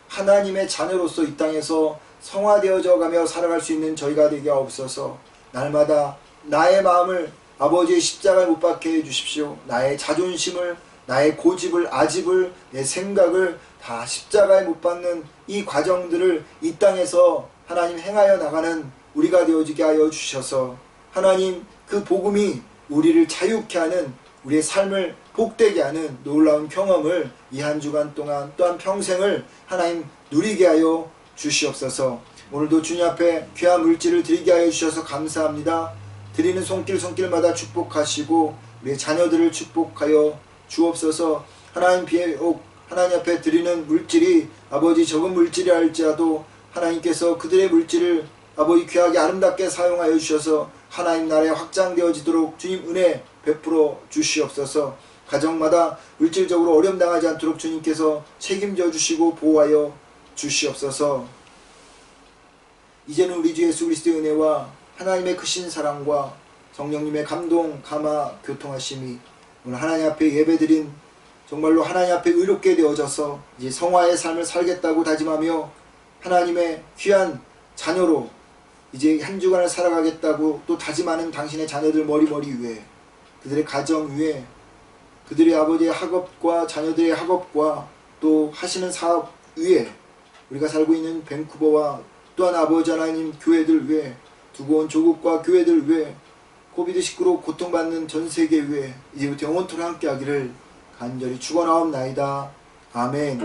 하나님의 자녀로서 이 땅에서 성화되어져 가며 살아갈 수 있는 저희가 되게 하옵소서. 날마다 나의 마음을 아버지의 십자가에 못 박게 해주십시오. 나의 자존심을, 나의 고집을, 아집을, 내 생각을 다 십자가에 못 박는 이 과정들을 이 땅에서 하나님 행하여 나가는 우리가 되어지게 하여 주셔서 하나님 그 복음이 우리를 자유케 하는, 우리의 삶을 복되게 하는 놀라운 경험을 이 한 주간 동안 또한 평생을 하나님 누리게 하여 주시옵소서. 오늘도 주님 앞에 귀한 물질을 드리게 하여 주셔서 감사합니다. 드리는 손길마다 축복하시고 우리의 자녀들을 축복하여 주옵소서. 하나님 앞에 드리는 물질이 아버지 적은 물질이 할지라도 하나님께서 그들의 물질을 아버지 귀하게 아름답게 사용하여 주셔서 하나님 나라에 확장되어지도록 주님 은혜 베풀어 주시옵소서. 가정마다 물질적으로 어려움 당하지 않도록 주님께서 책임져 주시고 보호하여 주시옵소서. 이제는 우리 주 예수 그리스도의 은혜와 하나님의 크신 사랑과 성령님의 감동, 감화, 교통하심이 오늘 하나님 앞에 예배드린 정말로 하나님 앞에 의롭게 되어져서 이제 성화의 삶을 살겠다고 다짐하며 하나님의 귀한 자녀로 이제 한 주간을 살아가겠다고 또 다짐하는 당신의 자녀들 머리 위에, 그들의 가정 위에, 그들의 아버지의 학업과 자녀들의 학업과 또 하시는 사업 위에, 우리가 살고 있는 밴쿠버와 또한 아버지 하나님 교회들 위에, 두고 온 조국과 교회들 위에, 코비드19로 고통받는 전세계 위에 이제부터 영원토록 함께 하기를 간절히 축원하옵나이다. 아멘.